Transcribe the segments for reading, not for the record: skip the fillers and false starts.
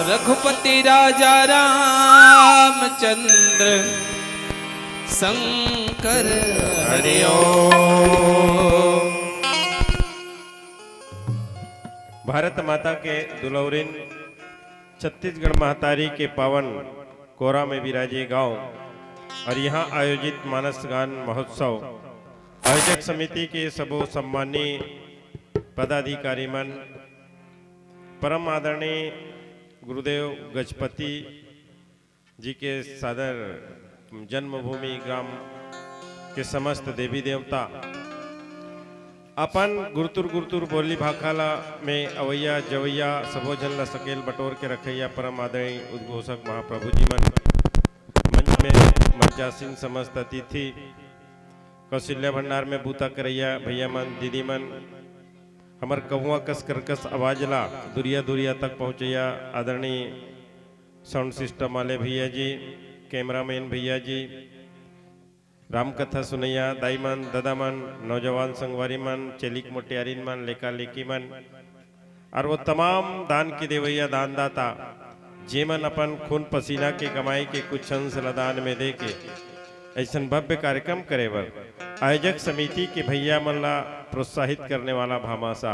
रघुपति राजा रामचंद्र शंकर हरिओम। भारत माता के दुलौरिन छत्तीसगढ़ महतारी के पावन कोरा में विराजे गांव और यहाँ आयोजित मानस गान महोत्सव आयोजक समिति के सबो सम्मानी पदाधिकारी मन, परम आदरणीय गुरुदेव गजपति जी के सादर जन्मभूमि ग्राम के समस्त देवी देवता, अपन गुरतुर गुरतुर बोली भाखाला में अवैया जवैया सबो जन ला सकेल बटोर के रखैया परम आदरणीय उद्घोषक महाप्रभु जी मन, मंच में मंचासीन समस्त अतिथि, कौशल्या भंडार में बूता करैया भैया मन दीदी मन, हमर कहुआ कस करकस आवाज ला दुरिया दुरिया तक पहुँचैया आदरणीय साउंड सिस्टम वाले भैया जी, कैमरामैन भैया जी, रामकथा सुनैया दाई मन दादा मन, नौजवान संगवारी मन, चेलिक मोटियारिन मन, लेका लेकी मन और वो तमाम दान की देवैया दानदाता जेमन अपन खून पसीना के कमाई के कुछ अंश दान में दे के ऐसा भव्य कार्यक्रम करे बर आयोजक समिति के भैया मन ला प्रोत्साहित करने वाला भामासा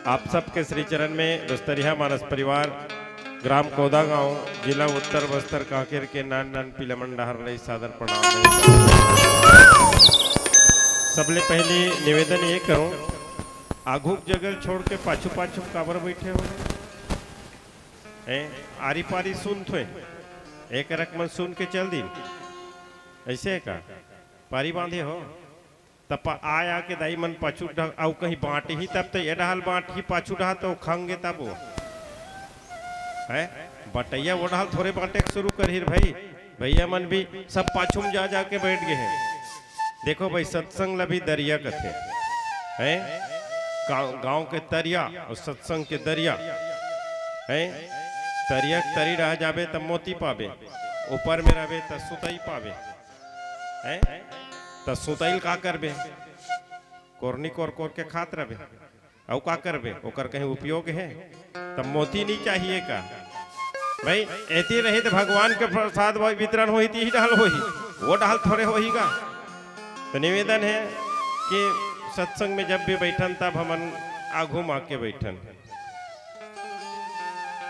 आप सबके श्री चरण में दोस्तरिया मानस परिवार ग्राम कोदा गांव जिला उत्तर बस्तर कांकेर के नान नान पिलमन डहर ले सादर प्रणाम। सबले पहले निवेदन ये करूं, आघुक जगल छोड़ के पाछू पाछू काबर बैठे हो, आरी पारी सुन थे एक रकम सुन के चल दी ऐसे का पारी बांधे हो तब आया के दाई मन पाछू आउ कहीं बांट ही तब तो ये डहाल बांट ही पाछू डहा तो खांगे तब वो है बटैया वो डहाल थोड़े बांटे शुरू कर ही भाई भैया मन भी सब पाछू में जा जाके बैठ गए हैं। देखो भाई सत्संग ला भी दरिया कथे है, गांव के तरिया और सत्संग के दरिया है, तरिया तरी रह जाबे तब मोती पावे, ऊपर में रहे तब सुताई पावे है, तब सुताइल का करबे कोरनी कोर कोर के खात रहे औ का करबे ओकर कहीं उपयोग है, तब मोती नहीं चाहिए का भाई ऐती रही तो भगवान के प्रसाद वितरण हो ही डाल हो ही वो डाल थोड़े हो ही का। तो निवेदन है कि सत्संग में जब भी बैठन तब हमन आघू माँ के बैठन,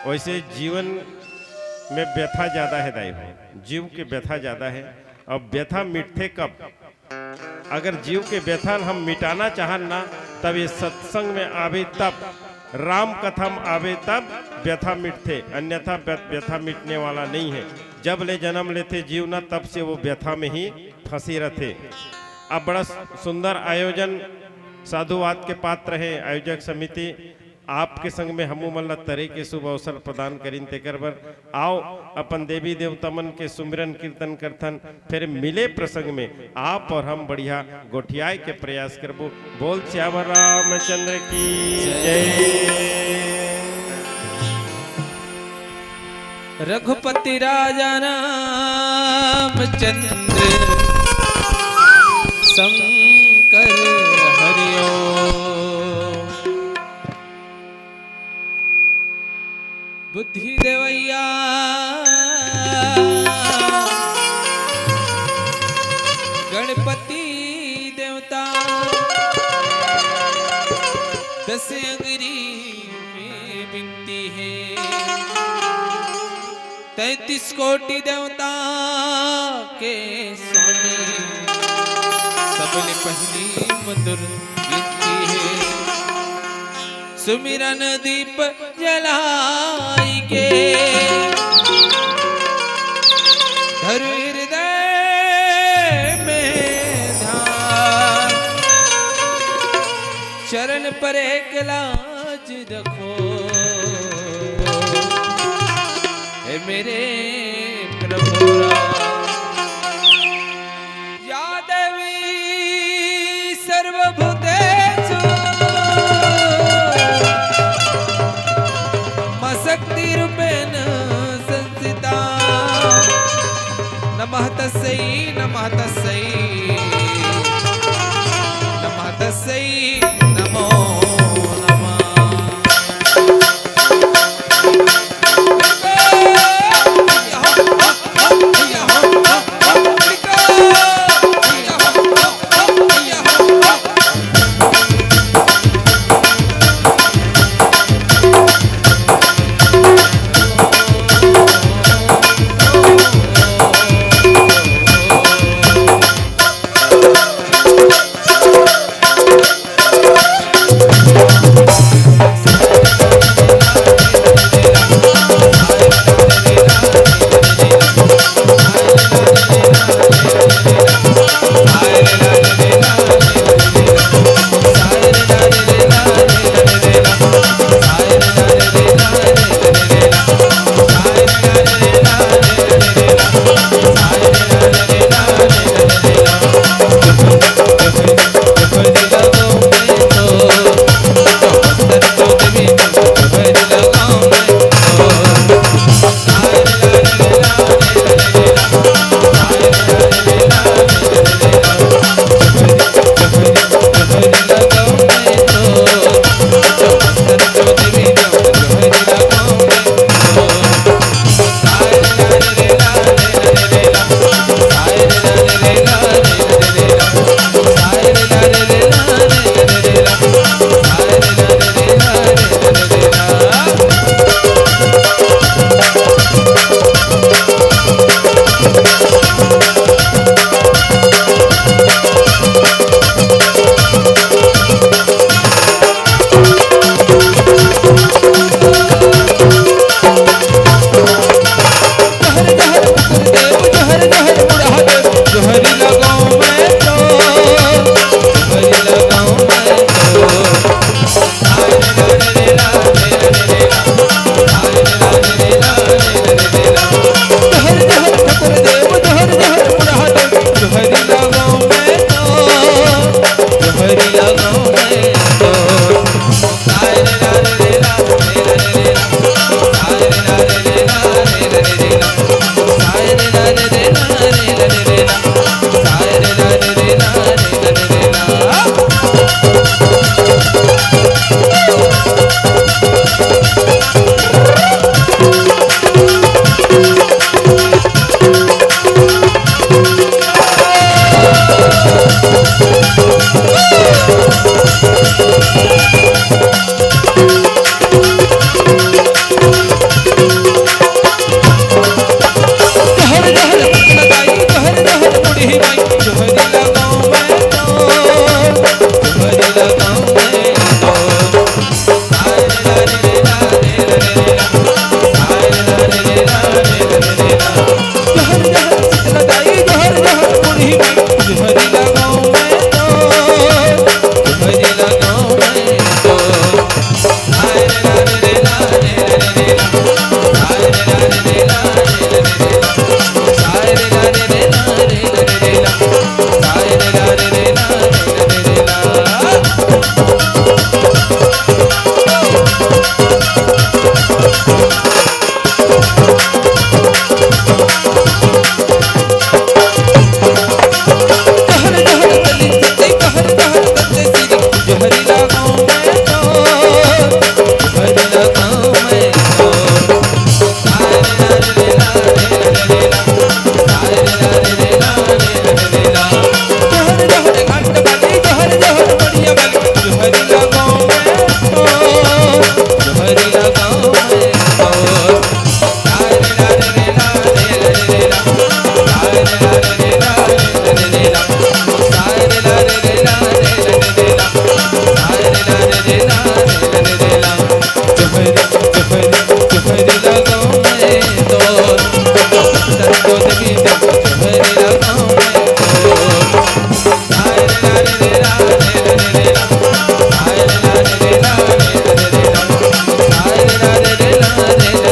वैसे जीवन में व्यथा ज्यादा है दाई हो, जीव के व्यथा ज्यादा है। अब व्यथा मिटते कब, अगर जीव के व्यथा हम मिटाना चाहन ना तब ये सत्संग में आवे तब, राम कथा में आवे तब व्यथा मिटते, अन्यथा व्यथा मिटने वाला नहीं है। जब ले जन्म लेते जीव ना तब से वो व्यथा में ही फंसी रहते। अब बड़ा सुंदर आयोजन साधुवाद के पात्र है आयोजक समिति, आपके संग में हमू मन ला तरह के शुभ अवसर प्रदान करीन तेकर बर आओ अपन देवी देवता मन के सुमिरन कीर्तन करथन, फिर मिले प्रसंग में आप और हम बढ़िया गोठियाए के प्रयास करबो। बोल श्याम रामचंद्र की जय। रघुपति राजा रामचंद्र शंकर हरिओम। बुद्धि देवैया गणपति देवता, दस अंगरी में विनती है, 33 कोटि देवता के स्वामी, सबले पहली मधुर विनती है, सुमिरन दीप जलाई के धर हृदय में ध्यान, चरण पर एक लाज रखो हे मेरे प्रभु या देवी सर्वभूतेषु शक्ति रूपेण संस्थिता, नमः तस्यै जोहरी लगाऊं मैं तो रे ला रे ला रे ला रे ला रे ला रे ला रे ला रे ला रे ला रे ला रे ला जोहरी जोहरी जोहरी लगाऊं मैं तो सर को देवी जोहरी लगाऊं मैं तो रे ला रे ला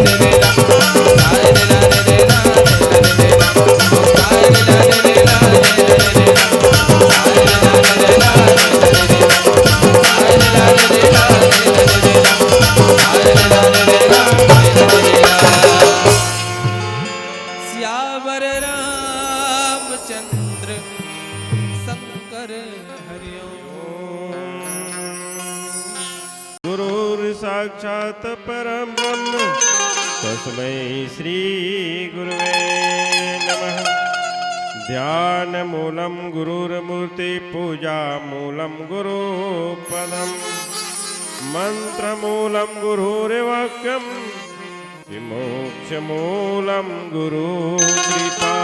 सियावर रामचंद्र शंकर हरिओम। गुरुर् साक्षात् परं ब्रह्म तस्मै श्री गुरुवे नमः। ध्यान मूलं गुरुर्मूर्ति पूजा मूलं गुरुपदम् मंत्र मूलं गुरुर्वाक्यं विमोक्ष मूलं गुरु कृपा।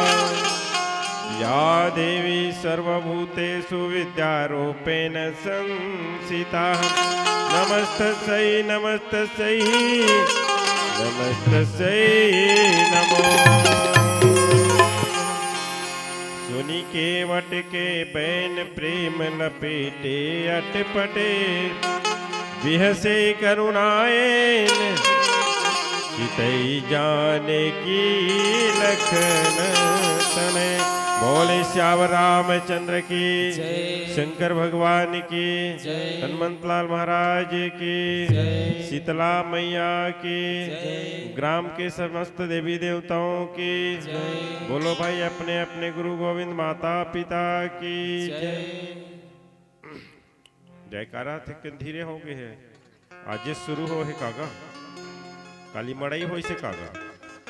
या देवी सर्वभूतेषु विद्यारूपेण संस्थिता नमस्तस्यै नमस्तस्यै नमस्तस्यै नमो। सुनि के वट के बैन प्रेम लपेटे अटपटे बिहसे करुणाएन चितई जाने की लखन तने। बोले श्यावर रामचंद्र की शंकर भगवान की हनुमंतलाल महाराज की शीतला मैया की ग्राम के समस्त देवी देवताओं की। बोलो भाई अपने अपने गुरु गोविंद माता पिता की जयकारा थे धीरे हो गए है। आज शुरू हो है कागा काली मड़ई हो से कागा।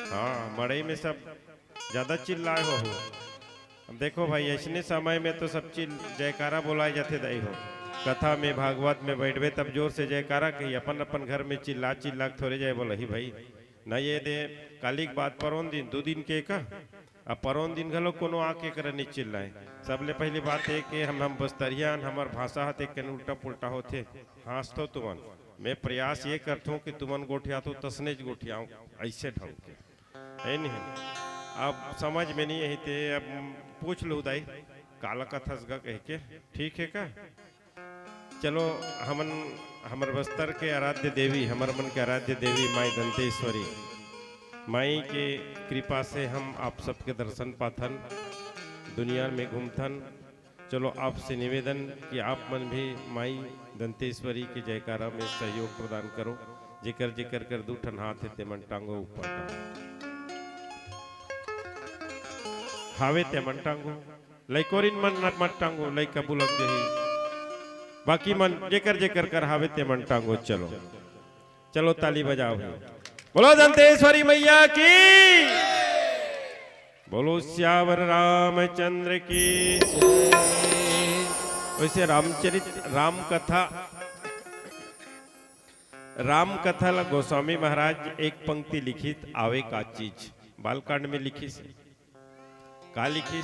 हाँ मड़ई में सब ज्यादा चिल्लाए हो। अब देखो भाई ऐसने समय में तो सब चीज जयकारा बोलाए जाते दई हो। कथा में भागवत में बैठबे तब जोर से जयकारा कही अपन अपन घर में चिल्ला चिल्ला थोड़े जाए बोला ही भाई न ये दे काली बात परोन दिन 2 दिन के का अब परोन दिन घलो कोनो आके कर नहीं चिल्लाए। सबले पहली बात है कि हम बस्तरियान हमार भाषा हते के उल्टा पुल्टा होते हाँस तो तुमन मैं प्रयास ये करता हूँ कि तुमन गोठिया तो तसनेज गोठियाऊँ ऐसे ढंग के है नहीं। अब समझ में नहीं यही थे अब पूछ लो दाई काला कथा कह के ठीक है का। चलो हमन हमर बस्तर के आराध्य देवी हमर मन के आराध्य देवी माई दंतेश्वरी माई के कृपा से हम आप सबके दर्शन पाथन दुनिया में घूमथन। चलो आपसे निवेदन कि आप मन भी माई दंतेश्वरी के जयकारा में सहयोग प्रदान करो। जिकर जिकर कर दूठन हाथ है ते मन टांगो ऊपर हावे ते मन टांगो लैकोरिन मन मत टांगो लई कबूलक जही बाकी मन जेकर जेकर कर हावे ते मन टांगो। चलो चलो ताली बजाओ। बोलो दंतेश्वरी मैया की बोलो श्यावर रामचंद्र की। वैसे रामचरित राम कथा गोस्वामी महाराज एक पंक्ति लिखित आवे का चीज बालकांड में लिखी से का लिखी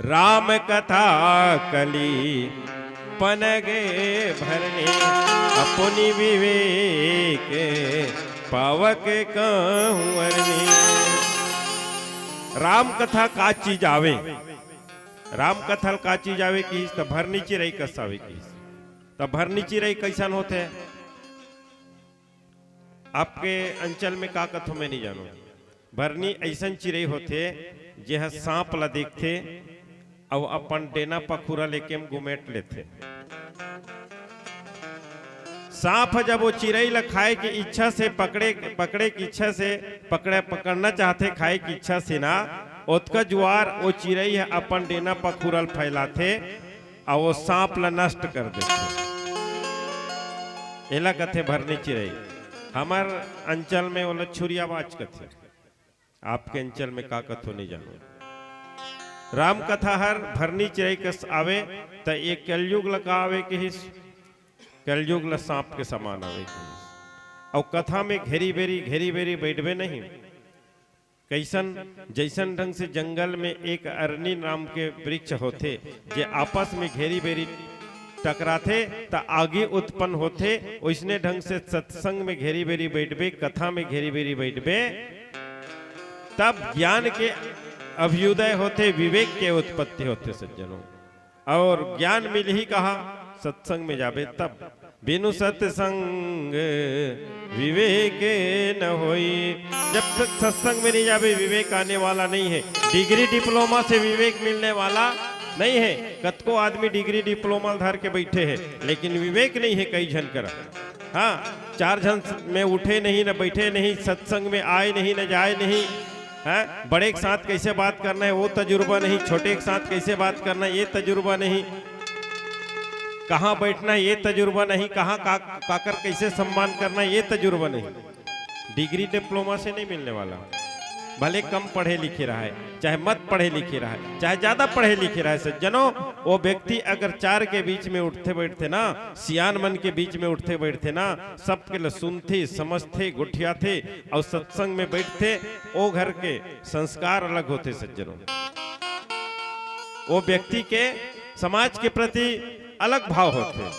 राम कथा कली पनगे भरने अपनी विवेक पावक कहूं। राम कथा का चीज आवे राम कथा का चीज आवे की तो भरनी चिरई कसावे की तो भरनी चिरई कैसन होते आपके अंचल में का कथो में नहीं जानो। भरनी ऐसन चिरई होते जे सांप ला देखते और अपन डेना पखुरा लेके घुमेट लेते। सांप जब वो चिरई ला खाए की इच्छा से पकड़े की इच्छा से पकड़ना चाहते खाए की इच्छा से ना ओतका जुआर वो चिरई है अपन डेना पखुरल फैलाते और वो सांप ला नष्ट कर देते। एला कथे भरनी चिरई हमार अंचल में वो छुरियाबाज कथे आपके अंचल में का कथो नहीं जानो। राम कथा हर भरनी चिरई कस आवे तो एक कलयुग लगा आवे के हिस कलयुग ल सांप के समान आवे और कथा में घेरी बेरी बैठबे नहीं। कैसन जैसन ढंग से जंगल में एक अरनी नाम के वृक्ष होते जे आपस में घेरी बेरी टकराते त आगे उत्पन्न होते, वैसने ढंग से सत्संग में घेरी बेरी बैठबे, कथा में घेरी बेरी बैठबे, तब ज्ञान के अभ्युदय होते, विवेक के उत्पत्ति होते सज्जनों। और ज्ञान मिल ही कहा सत्संग में जाबे तब, बिनु सत्संग विवेक न होई। जब तक सत्संग में नहीं जाबे विवेक आने वाला नहीं है। डिग्री डिप्लोमा से विवेक मिलने वाला नहीं है। कतको आदमी डिग्री डिप्लोमा धार के बैठे हैं लेकिन विवेक नहीं है कई जन करा। हाँ, 4 जन में उठे नहीं, न बैठे नहीं, सत्संग में आए नहीं, न जाए नहीं। हाँ, बड़े के साथ कैसे बात करना है वो तजुर्बा नहीं, छोटे के साथ कैसे बात करना है ये तजुर्बा नहीं, कहाँ बैठना है ये तजुर्बा नहीं, कहाँ काकर कैसे सम्मान करना है ये तजुर्बा नहीं। डिग्री डिप्लोमा से नहीं मिलने वाला। भले कम पढ़े लिखे रहा है, चाहे मत पढ़े लिखे रहा है, चाहे ज्यादा पढ़े लिखे रहा है सज्जनों, वो व्यक्ति अगर 4 के बीच में उठते बैठते ना, सियान मन के बीच में उठते बैठते ना, सबके लिए सुनते समझते गुठिया थे और सत्संग में बैठते, वो घर के संस्कार अलग होते सज्जनों। वो व्यक्ति के समाज के प्रति अलग भाव होते।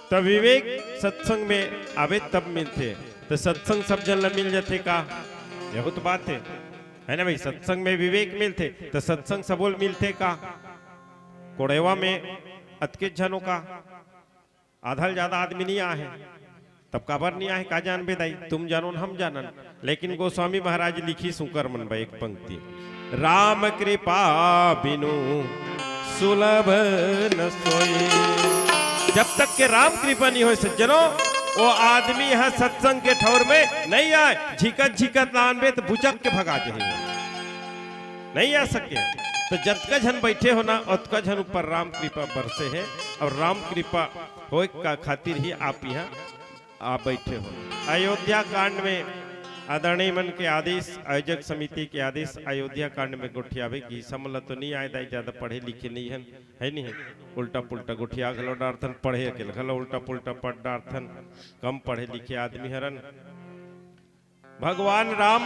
तब विवेक सत्संग में आवे तब मिलते। तो सत्संग सब जन मिल जाते का, यही तो बात है ना भाई। सत्संग में विवेक मिलते तो सत्संग सबोल मिलते का। कोड़ेवा में अतके जनों का आधा ज्यादा आदमी नहीं आए, तब काबर नहीं आए का जान बेदाई, तुम जानो हम जानन। लेकिन गोस्वामी महाराज लिखी सुकर मन भाई एक पंक्ति, राम कृपा बिनु सुलभ न सोई। जब तक के राम कृपा नहीं हो सज्जनों, वो आदमी है सत्संग के ठौर में नहीं आए। झिकत लानबे तो बुचक के भगा जाएंगे, नहीं आ सके। तो जतका झन बैठे हो ना उतका झन ऊपर राम कृपा बरसे है। और राम कृपा हो का खातिर ही आप यहाँ आप बैठे हो। अयोध्या कांड में आदरणीय मन के आदेश, आयोजक समिति के आदेश, अयोध्या कांड में गुठियावे की समल तो नहीं आए दाई, ज्यादा पढ़े लिखे नहीं है नहीं है। उल्टा पुल्टा गुठिया घलो डार्थन, पढ़े के घलो उल्टा पुल्टा पढ़ डार्थन, कम पढ़े लिखे आदमी हरन। भगवान राम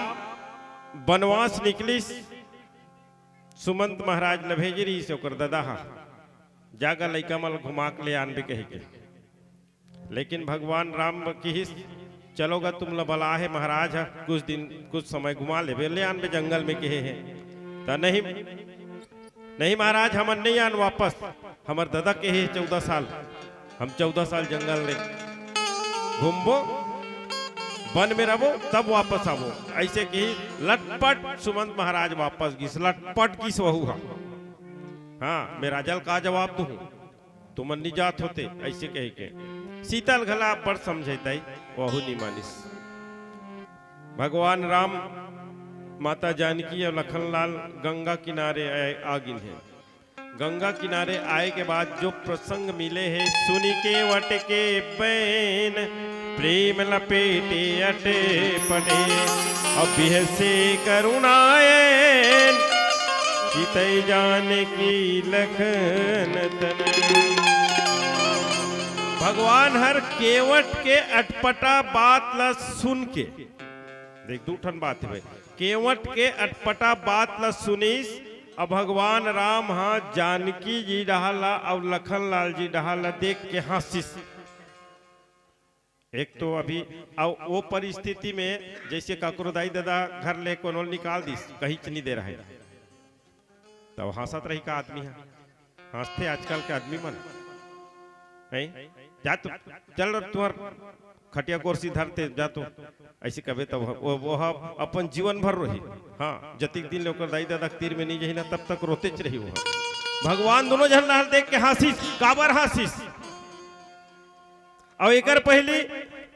वनवास निकली, सुमंत महाराज न भेज रही से ओकर दादा जागा लइका मल घुमा के ले आनबे कहे के। लेकिन भगवान राम की चलोगा तुम बला है महाराज है, कुछ दिन कुछ समय घुमा ले ले आन बे जंगल में कहे हैं। तो नहीं महाराज हमन नहीं आन वापस, हमार दादा कहे 14 साल, हम 14 साल जंगल में घूमबो वन में रहो तब वापस आवो। ऐसे कही लटपट सुमंत महाराज वापस गिस, लटपट गिस वहू। हाँ मैं राजल का जवाब दू, तुमन नहीं जात होते ऐसे कहे के। शीतल घला पर समझेता वहू नहीं मानिस। भगवान राम माता जानकी और लखनलाल गंगा किनारे आगिन है। गंगा किनारे आए के बाद जो प्रसंग मिले हैं, सुनी के वट के बैन प्रेम लपेटे अटे पटे, अब से करुणाएन चितई जाने की लखन तन। भगवान हर केवट के अटपटा बात ला सुन के, देख दूठन बात है, केवट के अटपटा बात ला सुनीस। अब भगवान राम हाँ जानकी जी डहाला और लखनलाल जी डहाला देख के हंसिस। एक तो अभी वो परिस्थिति में जैसे काकुरदाई दादा घर ले को निकाल दिस, कहीं नहीं दे रहा है, तब हंसत रही का आदमी है, हंसते आजकल के आदमी मन है। जा तो चल तुम्हार खटिया कुर्सी धरते जा तो ऐसे कहे तब वो अपन जीवन भर रही। हाँ जतिक दिन लोग दाई दादा तीर में नहीं जही ना तब तक रोते रही वो। भगवान दोनों जन लाल देख के हंसिस, काबर हंसिस। और एक पहली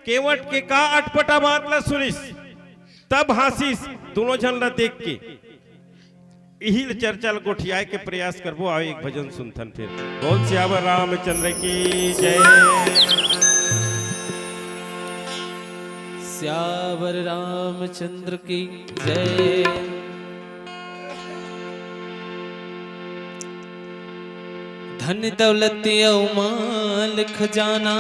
केवट के का अटपटा बात ला सुनिस तब हंसिस, दोनों जन ला देख के। यही चर्चा गोठियाए के प्रयास करबो। आओ एक भजन सुनथन फिर। बोल सियावर रामचंद्र की जय, सियावर रामचंद्र की जय। धन दौलत औ माल खजाना,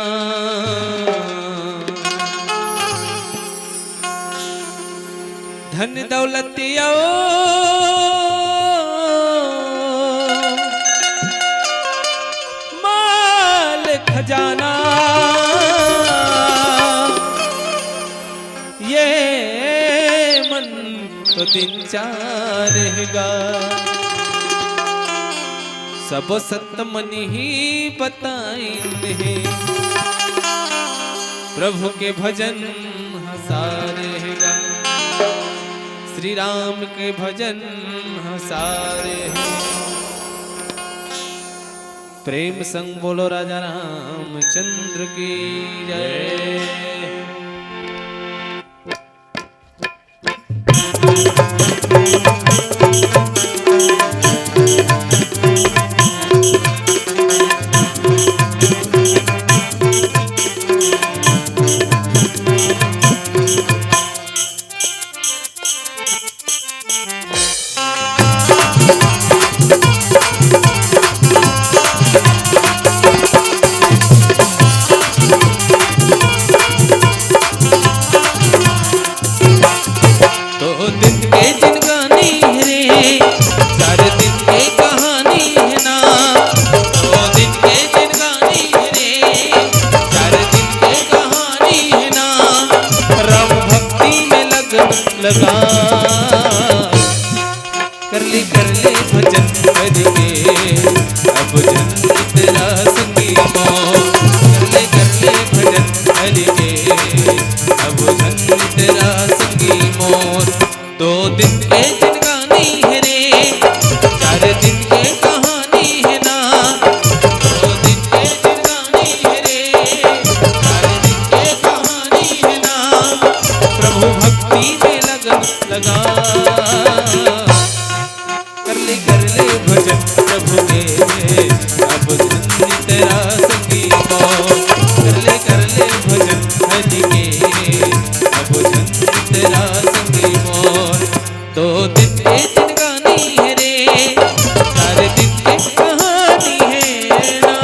धन दौलत औ माल खजाना, ये मन तो दिन चार रहेगा, सब सत मन ही बताएंगे, प्रभु के भजन हसारेगा, श्री राम के भजन हसारे हैं। प्रेम संग बोलो राजा रामचंद्र की जय। लगा कर ले भजन करके, अब जन तेरा संगी मौत, कर ले भजन करके, अब जन तेरा संगी मौत। 2 दिन के जिनगानी है रे, 4 दिन के कहानी है ना, 2 दिन के जिनगानी है रे, 4 दिन के कहानी है ना, प्रभु भक्ति में लगा कर ले भजन प्रभु के, अब जन तेरा संगी मौत, कर ले भजन हरि के, अब जन तेरा संगी मौत। 2 दिन के जिनगानी है रे, 4 दिन के कहानी है ना।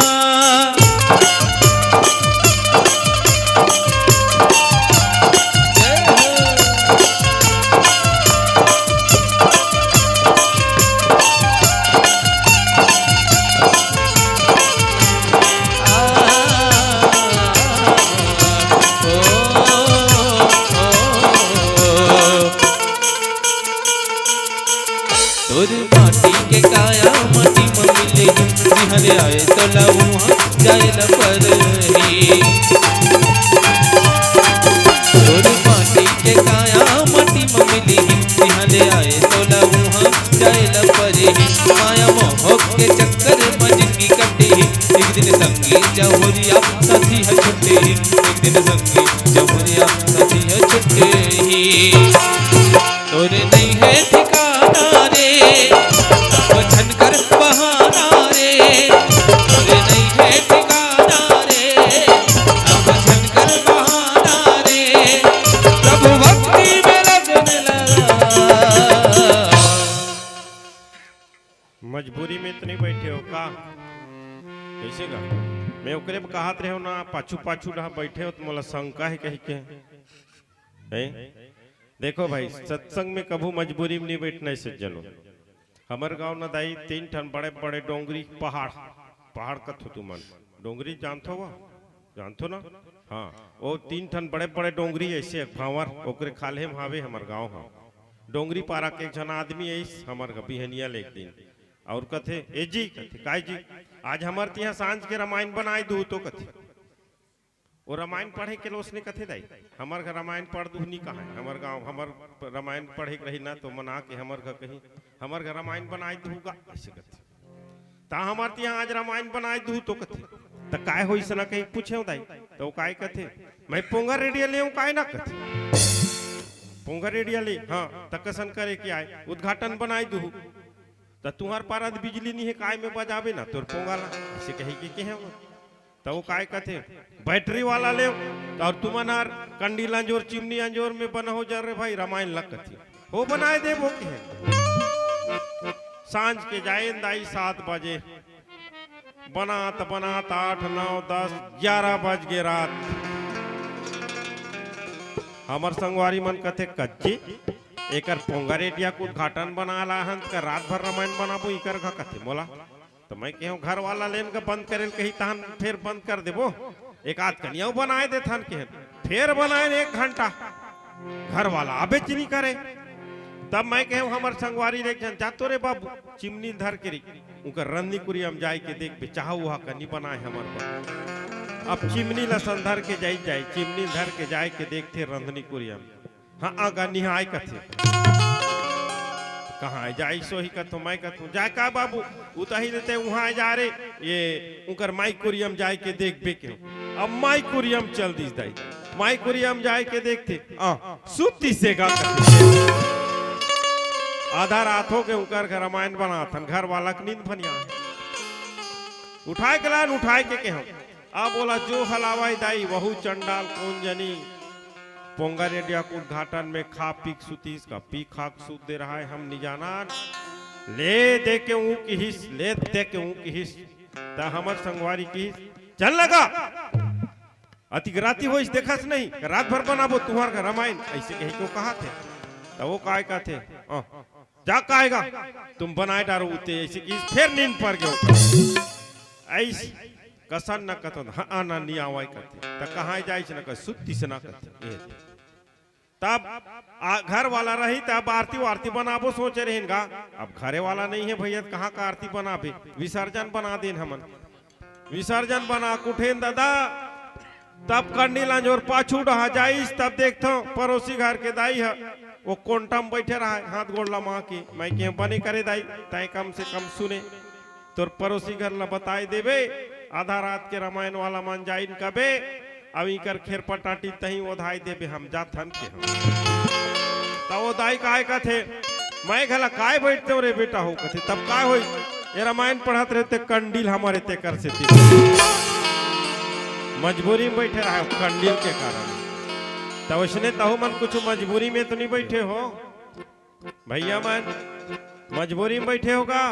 तोर माटी के काया माटी में मिले, बिहाने आए तो लहुआ जाए ल परही। तोर माटी के काया माटी में मिले, बिहाने आए तो लहुआ जाए ल परही। माया मोह के चक्कर में जिंदगी कटी, एक दिन संगी जहुरिया साथी है छुट्टी, एक दिन संगी जहुरिया साथी है छुट्टी। तोरे नहीं है ठिकाना रे, भजन कर बहाना रे, तोरे नहीं है ठिकाना रे, भजन कर बहाना रे, प्रभु भक्ति में लगने लगा। मजबूरी में इतने बैठे हो का? कैसे का? मैं ओकरे में कहत रहे हो ना, पाछू पाछू रहा बैठे हो तो मोला शंका है कहीं के है? देखो भाई, सत्संग में कभू मजबूरी में नहीं बैठना है सज्जनों। हमार गांव न दाई 3 ठन बड़े बड़े डोंगरी पहाड़ कथो तू मन डोंगरी जानते हो? जानते ना? हाँ, वो 3 ठन बड़े बड़े डोंगरी ऐसे भावर ओकरे खाले में हावे हमार गांव। हाँ, डोंगरी पारा के एक जन आदमी ऐस हमार बिहनिया ले एक दिन और कथे ए जी कथे काय जी आज हमार तिहा सांझ के रामायण बनाए दू तो कथे वो रामायण पढ़े के लोसने कथे दाई हमार घर रामायण पढ़ दू नहीं कहा हमार गांव हमार रामायण पढ़े रही ना तो मना के हमार घर कहीं हमार घर रामायण बनाए दूगा ऐसे कथे ता हमार तिहा आज रामायण बनाए दू तो कथे त काय होई सना कहीं पूछे दाई तो काय कथे मैं पोंगा रेडियो ले काय ना कथे पोंगा रेडियो ले हाँ तकसन करे कि आए उद्घाटन बनाए दू तो तुम्हार पारा बिजली नहीं है काय में बजावे ना तोर पोंगाला ऐसे कही के है तो वो काय कथे बैटरी वाला ले और तुम्हार कंडील अंजोर चिमनी अंजोर में बना हो जा रहे भाई रामायण लग कथी हो बनाए दे वो के है सांझ के जाए दाई 7 बजे बनात 8 9 10 11 बज गए रात। हमर संगवारी मन कथे कच्ची एकर पोंगरेटिया के उद्घाटन बनाला हन का रात भर रामायण बनाबो इकर का कथे मोला। तो मैं कहूँ घर वाला लेन के बंद करेल कही तहन फिर बंद कर देबो। एक आध कनिया बनाए दे थन के फिर बनाए 1 घंटा घर वाला आबे चिनी करे। तब मैं कहूँ हमर संगवारी रे जन जातो रे बाबू चिमनी धर के उनकर रंदी कुरियम जाय के देख बे चाहो वहा कनी बनाए हमर पर। अब चिमनी ला संधर के जाई चिमनी धर के जाय के देखते रंधनी कुरियम। हाँ आगा निहाय कथे कहाँ जाई सो ही कथो मैं कथो जाय का बाबू उतही देते वहां जा रे ये उनकर माई कुरियम जाय के देख बे के। अब माई कुरियम चल दिस दाई माई कुरियम जाय के देखते सुती से गा आधा रात हो के उनकर रामायण बनाथन घर वाला के नींद भनिया उठाए के लान उठाए के कहूं। अब बोला जो हलावाई दाई वहु चंडाल कौन जनी पोंगरेटिया के उद्घाटन में खा पीक सुतीस का पी खाक सूत दे रहा है हम नहीं जाना ले दे के ऊँ की हिस ले दे के ऊँ की हिस ता हमर संगवारी की चल लगा अतिग्राती हो इस देखा से नहीं रात भर बनाबो तुम्हार का रामायण ऐसे कही क्यों कहा थे तो वो काय का थे जा कहेगा तुम बनाए डारो उते ऐसे की फिर नींद पर गए ऐसे कसन न कथो हाँ ना नहीं आवाई करते तो कहाँ जाए न कर सुत्ती से ना करते। तब घर वाला रही तब आरती वारती बनाबो सोचे रहेगा। अब घरे वाला नहीं है भैया कहाँ का आरती बनाबे विसर्जन बना देन हमन विसर्जन बना कुठेन दादा। तब कंडी लांज और पाछू डहा जाइस तब देखतो पड़ोसी घर के दाई है वो कोंटम बैठे रहा हाथ गोड़ला माँ की मैं क्यों बने करे दाई तय कम से कम सुने तोर पड़ोसी घर ला बताई देवे आधा रात के रामायण वाला मान जाइन कबे अब इकर खेर पटाटी तही ओधाई देवे हम जाथन के हम तो वो दाई काहे का थे मैं घला काय बैठते हो रे बेटा हो कथे तब काय होई ये रामायण पढ़त रहते कंडील हमारे ते कर से थी मजबूरी में बैठे रहा कंडील के कारण। तो उसने तहु मन कुछ मजबूरी में तो नहीं बैठे हो भैया मन मजबूरी में बैठे होगा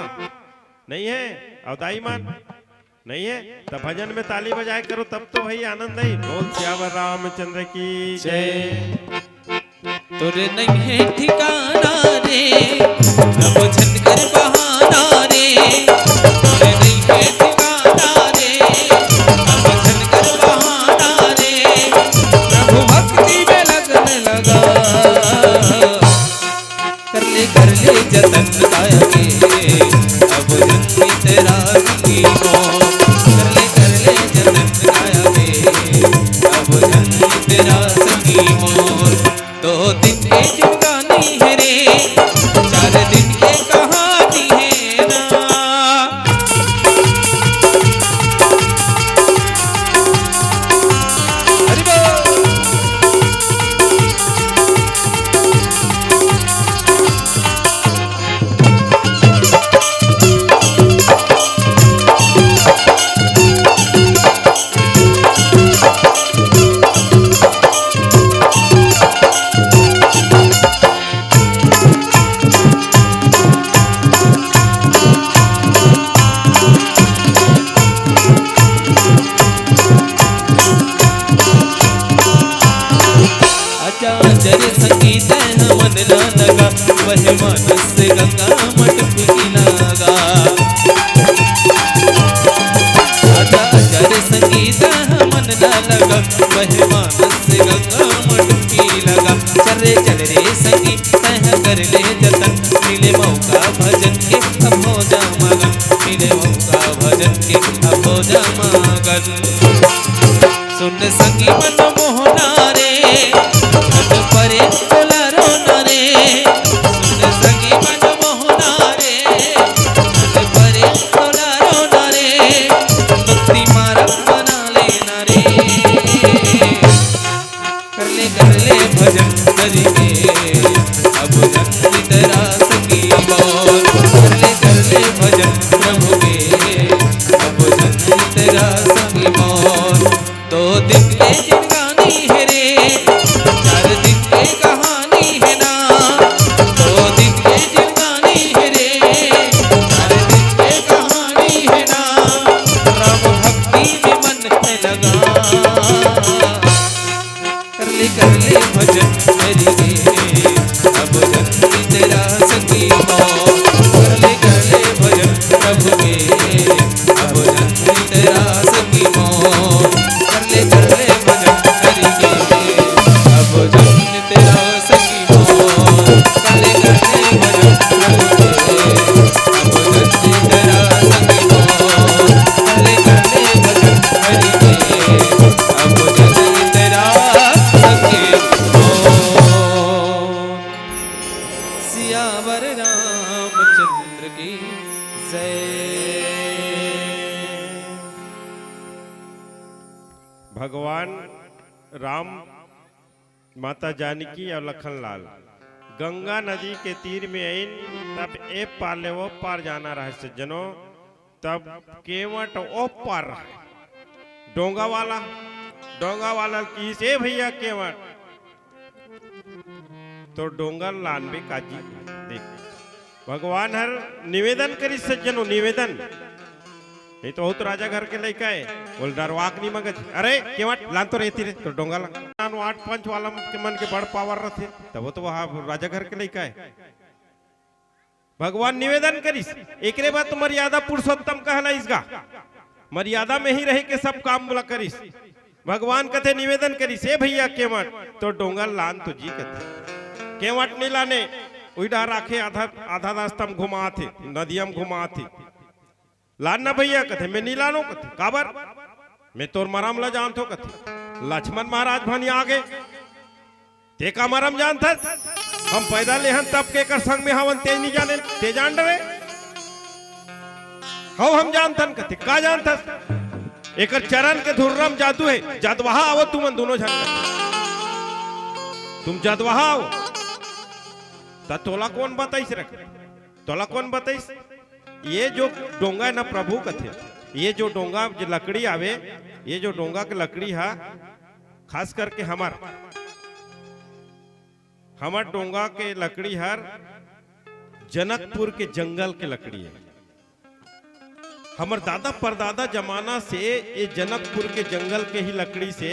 नहीं है और दाई मन नहीं है तब भजन में ताली बजाए करो तब तो भाई आनंद है। बोल श्यावर रामचंद्र की जय। तुरे नहीं है ठिकाना रे अब झनकर बहाना रे तुरे नहीं है ठिकाना रे अब झनकर बहाना रे प्रभु भक्ति में लगने लगा कर ले जतन गाएंगे अब जन्मी तेरा की हो कर ले जतन गाएंगे अब जन्मी तेरा संगी मोर। 2 दिन के जुगानी है रे 4 दिन के कहानी है ना। हरि बोल। जरे संगीत मन ना लगा वह मानस से गंगा मट फीकी लगा। जरे संगीत मन ना लगा वह मानस से गंगा मट फीकी लगा। चल रे संगीत तह कर ले जतन मिले मौका भजन के अब हो जा मगन मिले मौका भजन के अब हो जा मगन। सुन संगी मन मोहना रे परे बोलारो नारे सुन संगी मन मोहना रे परे बोलारो नारे भक्ति मार्ग बना लेना रे कर ले भजन करेंगे अब जन्मी तेरा संगी मोर। कर ले भजन प्रभु के अब जन्मी तेरा संगी मोर। 2 दिन के जिंदगानी है रे 4 दिन के कहानी है ना। 2 दिन के जिंदगानी है रे 4 दिन के कहानी है ना। कर ले भजन हरि के अब जन्म तेरा संगी हो कर ले भजन प्रभु के अब जन्म तेरा संगी हो कर ले भजन हरि के अब जन्म तेरा संगी हो कर ले भजन प्रभु के अब जन्म तेरा संगी हो कर ले भजन हरि के अब जन्म तेरा संगी हो। सियावर रामचंद्र की जय। भगवान राम, माता जानकी और लखनलाल गंगा नदी के तीर में आइन, तब ए पार ले वो पार जाना रहे सज्जनों। तब केवट ओ पार डोंगा वाला की से भैया केवट तो डोंगा लानबे काजी देख भगवान हर निवेदन करी सज्जनों, निवेदन ये तो हो तो राजा घर के लड़का है बोल डरवाक नहीं मगज अरे केवट लान तो रहती रे तो डोंगा ला 8 वाला के मन के बड़ पावर रहते तब तो वहां राजा घर के लड़का है। भगवान निवेदन करिस एकरे बाद तो मर्यादा पुरुषोत्तम कहला इसका मर्यादा में ही रह के सब काम बोला करिस। भगवान कथे निवेदन करिस ए भैया केवट तो डोंगा लान तो जी कथे केवट नहीं लाने उड़ा राखे आधा रास्ता में घुमा थे नदियम घुमा थे लाना भैया कथे मैं नहीं लानो कथे काबर मैं तोर मरम ला जानतो कथे लक्ष्मण महाराज भनी आगे ते का मरम जानता हम पैदा ले हन तब के कर संग में हवन ते नहीं जाने ते जान डरे हम जानतन कथे का जानता एकर चरण के धुर्रम जादू है जादवाहा आवो तुम दोनों जन तुम जादवाहा आओ ता तोला कौन बताइस रख तोला कौन बताइस ये जो डोंगा है ना प्रभु कथे ये जो डोंगा जो लकड़ी आवे ये जो डोंगा के लकड़ी है खास करके हमार डोंगा के लकड़ी हर जनकपुर के जंगल के लकड़ी है। हमार दादा परदादा जमाना से ये जनकपुर के जंगल के ही लकड़ी से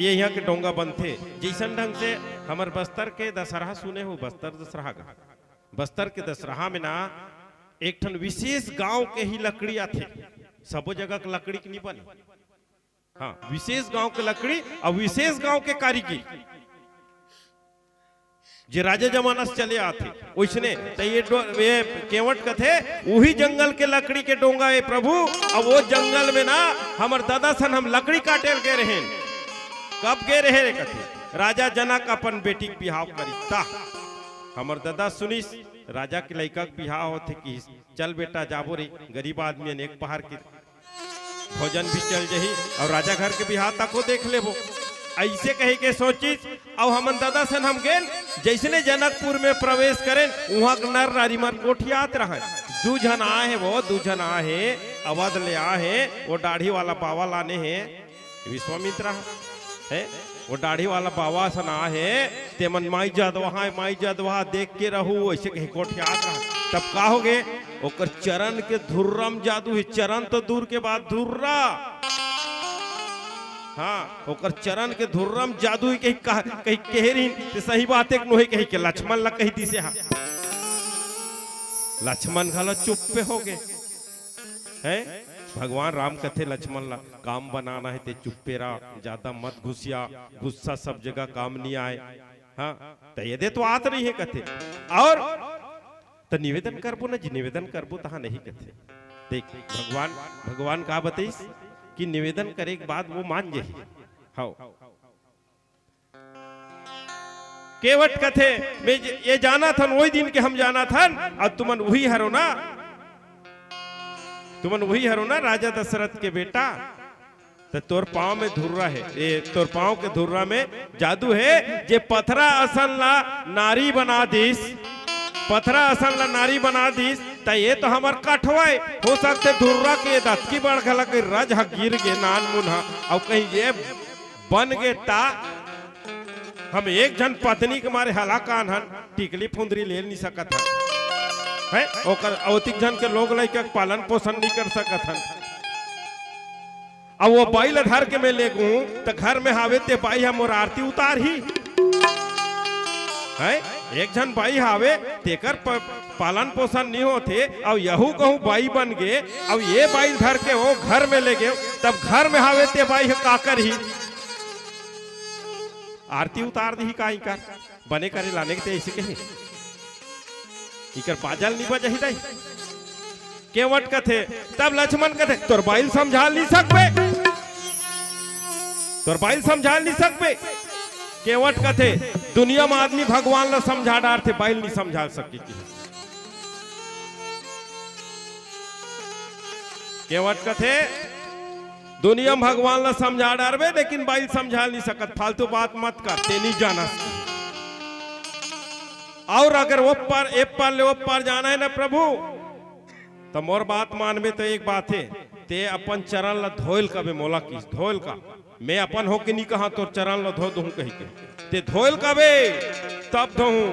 ये यहाँ के डोंगा बनते जैसन ढंग से हमार बस्तर के दशहरा सुने हो बस्तर दशहरा का बस्तर के दशहरा में ना एक ठन विशेष गांव के ही लकड़ियां थे सबो जगह के लकड़ी की नहीं बनी हाँ विशेष गांव के लकड़ी और विशेष गांव के कारीगी जे राजा जमाना से चले आते उसने तो ये केवट कथे वही जंगल के लकड़ी के डोंगा है प्रभु। अब वो जंगल में ना हमार दादा सन हम लकड़ी काटे गए रहे कब गए रहे कथे राजा जनक अपन बेटी के बिहाव करी ता हमर दादा सुनिस राजा के लड़का के बिहाव होते कि चल बेटा जाबो रे गरीब आदमी एक पहाड़ के भोजन भी चल जही और राजा घर के बिहाव तक को देख लेबो ऐसे कहे के सोचिस और हमन दादा सन हम गेल जैसने जनकपुर में प्रवेश करें वहां नर नारी मन गोठियात रहे दू जन आए है वो दू जन आए अवध ले आए वो दाढ़ी वाला बाबा लाने हैं विश्वामित्र है वो दाढ़ी वाला बाबा सना है ते मन माई जादवा देख के रहू ऐसे कहीं कोठियात रहा तब का हो गए ओकर चरण के धुर्रम जादू है चरण तो दूर के बाद धुर्रा हाँ ओकर चरण के धुर्रम जादू ही कहीं कहेरी ते सही बात एक नोही कहीं के लक्ष्मण ला कही दिसे हाँ लक्ष्मण घाला चुप पे हो गए हैं भगवान राम कथे लक्ष्मण ला काम बनाना है ते चुप्पे रहा ज्यादा मत घुसिया गुस्सा सब जगह काम नहीं आए हाँ तो ये दे तो आत नहीं है कथे और तो निवेदन करबो ना जी निवेदन करबो तहा नहीं कथे देख भगवान का बताइस कि निवेदन करे के बाद वो मान जाही हाँ केवट कथे मैं ये जाना था वही दिन के हम जाना था और तुमन वही हरो ना राजा दशरथ के बेटा तो तोर पांव में धुर्रा है ये तोर पांव के धुर्रा में जादू है जे पथरा असन ला नारी बना दीस पथरा असन ला नारी बना दीस तो ये तो हमार कठवाए हो सकते धुर्रा के दत्की बढ़ गला के रज गिर गे नान मुन्हा और कहीं ये बन गे ता हम एक जन पत्नी के मारे हलाकान हन टिकली फुंदरी ले नहीं सकत है ओकर औतिक जन के लोग लइका पालन पोषण नहीं कर सकत हन अब वो बैल धर के मैं ले गूं तो घर में हावे ते बाई हम मोर आरती उतार ही है। एक जन बाई हावे तेकर पालन पोषण नहीं होते अब यहू कहूँ बाई बन गए। अब ये बाई धर के वो घर में ले गए तब घर में हावे ते बाई काकर ही आरती उतार दी का इकर बने करे लाने के ऐसे कहे इकर पाजल नहीं बजही दाई केवट कथे। तब लक्ष्मण कथे तोर बाइल समझा नहीं सकबे, तोर बाइल समझा नहीं सकबे। केवट कथे दुनिया में आदमी भगवान ला समझा डार थे बाइल नहीं समझा सकी। केवट कथे दुनिया में भगवान ला समझा डारबे लेकिन बाइल समझा नहीं सकत। फालतू बात मत कर ते नहीं जाना। और अगर वो पार एक पार ले वो पार जाना है ना प्रभु तो मोर बात मानबे तो एक बात है ते अपन चरण ला धोइल कबे मोला किस धोइल का मैं अपन हो के नहीं कहा तो चरण ला धो दूं कही के ते धोइल कबे तब धोऊं।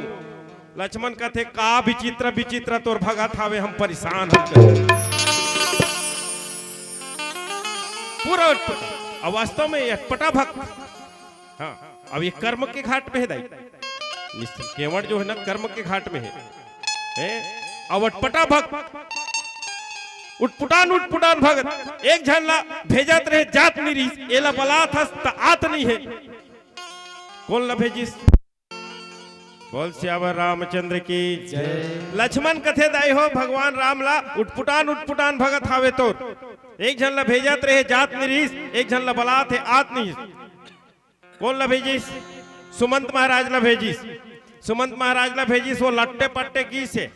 लक्ष्मण कथे का विचित्र विचित्र तोर भगत हावे हम परेशान हो गए पूरा अब वास्तव में अटपटा भक्त। हाँ अब ये कर्म के घाट पे है दाई केवट जो है ना कर्म के घाट में है अब अटपटा भक्त उठपुटान भगत एक झल्ला भेजत रहे जात निरीस एला बलात हस त आत नहीं है कौन ला भेजिस बोल श्यावर रामचंद्र की जय। लक्ष्मण कथे दाई हो भगवान राम ला उठपुटान भगत हावे तो एक झल्ला भेजत रहे जात निरीस एक झल्ला बलात है आत नहीं कौन ला भेजिस सुमंत महाराज ला भेजिस। सुमंत महाराज ला भेजिस वो लट्टे पट्टे की से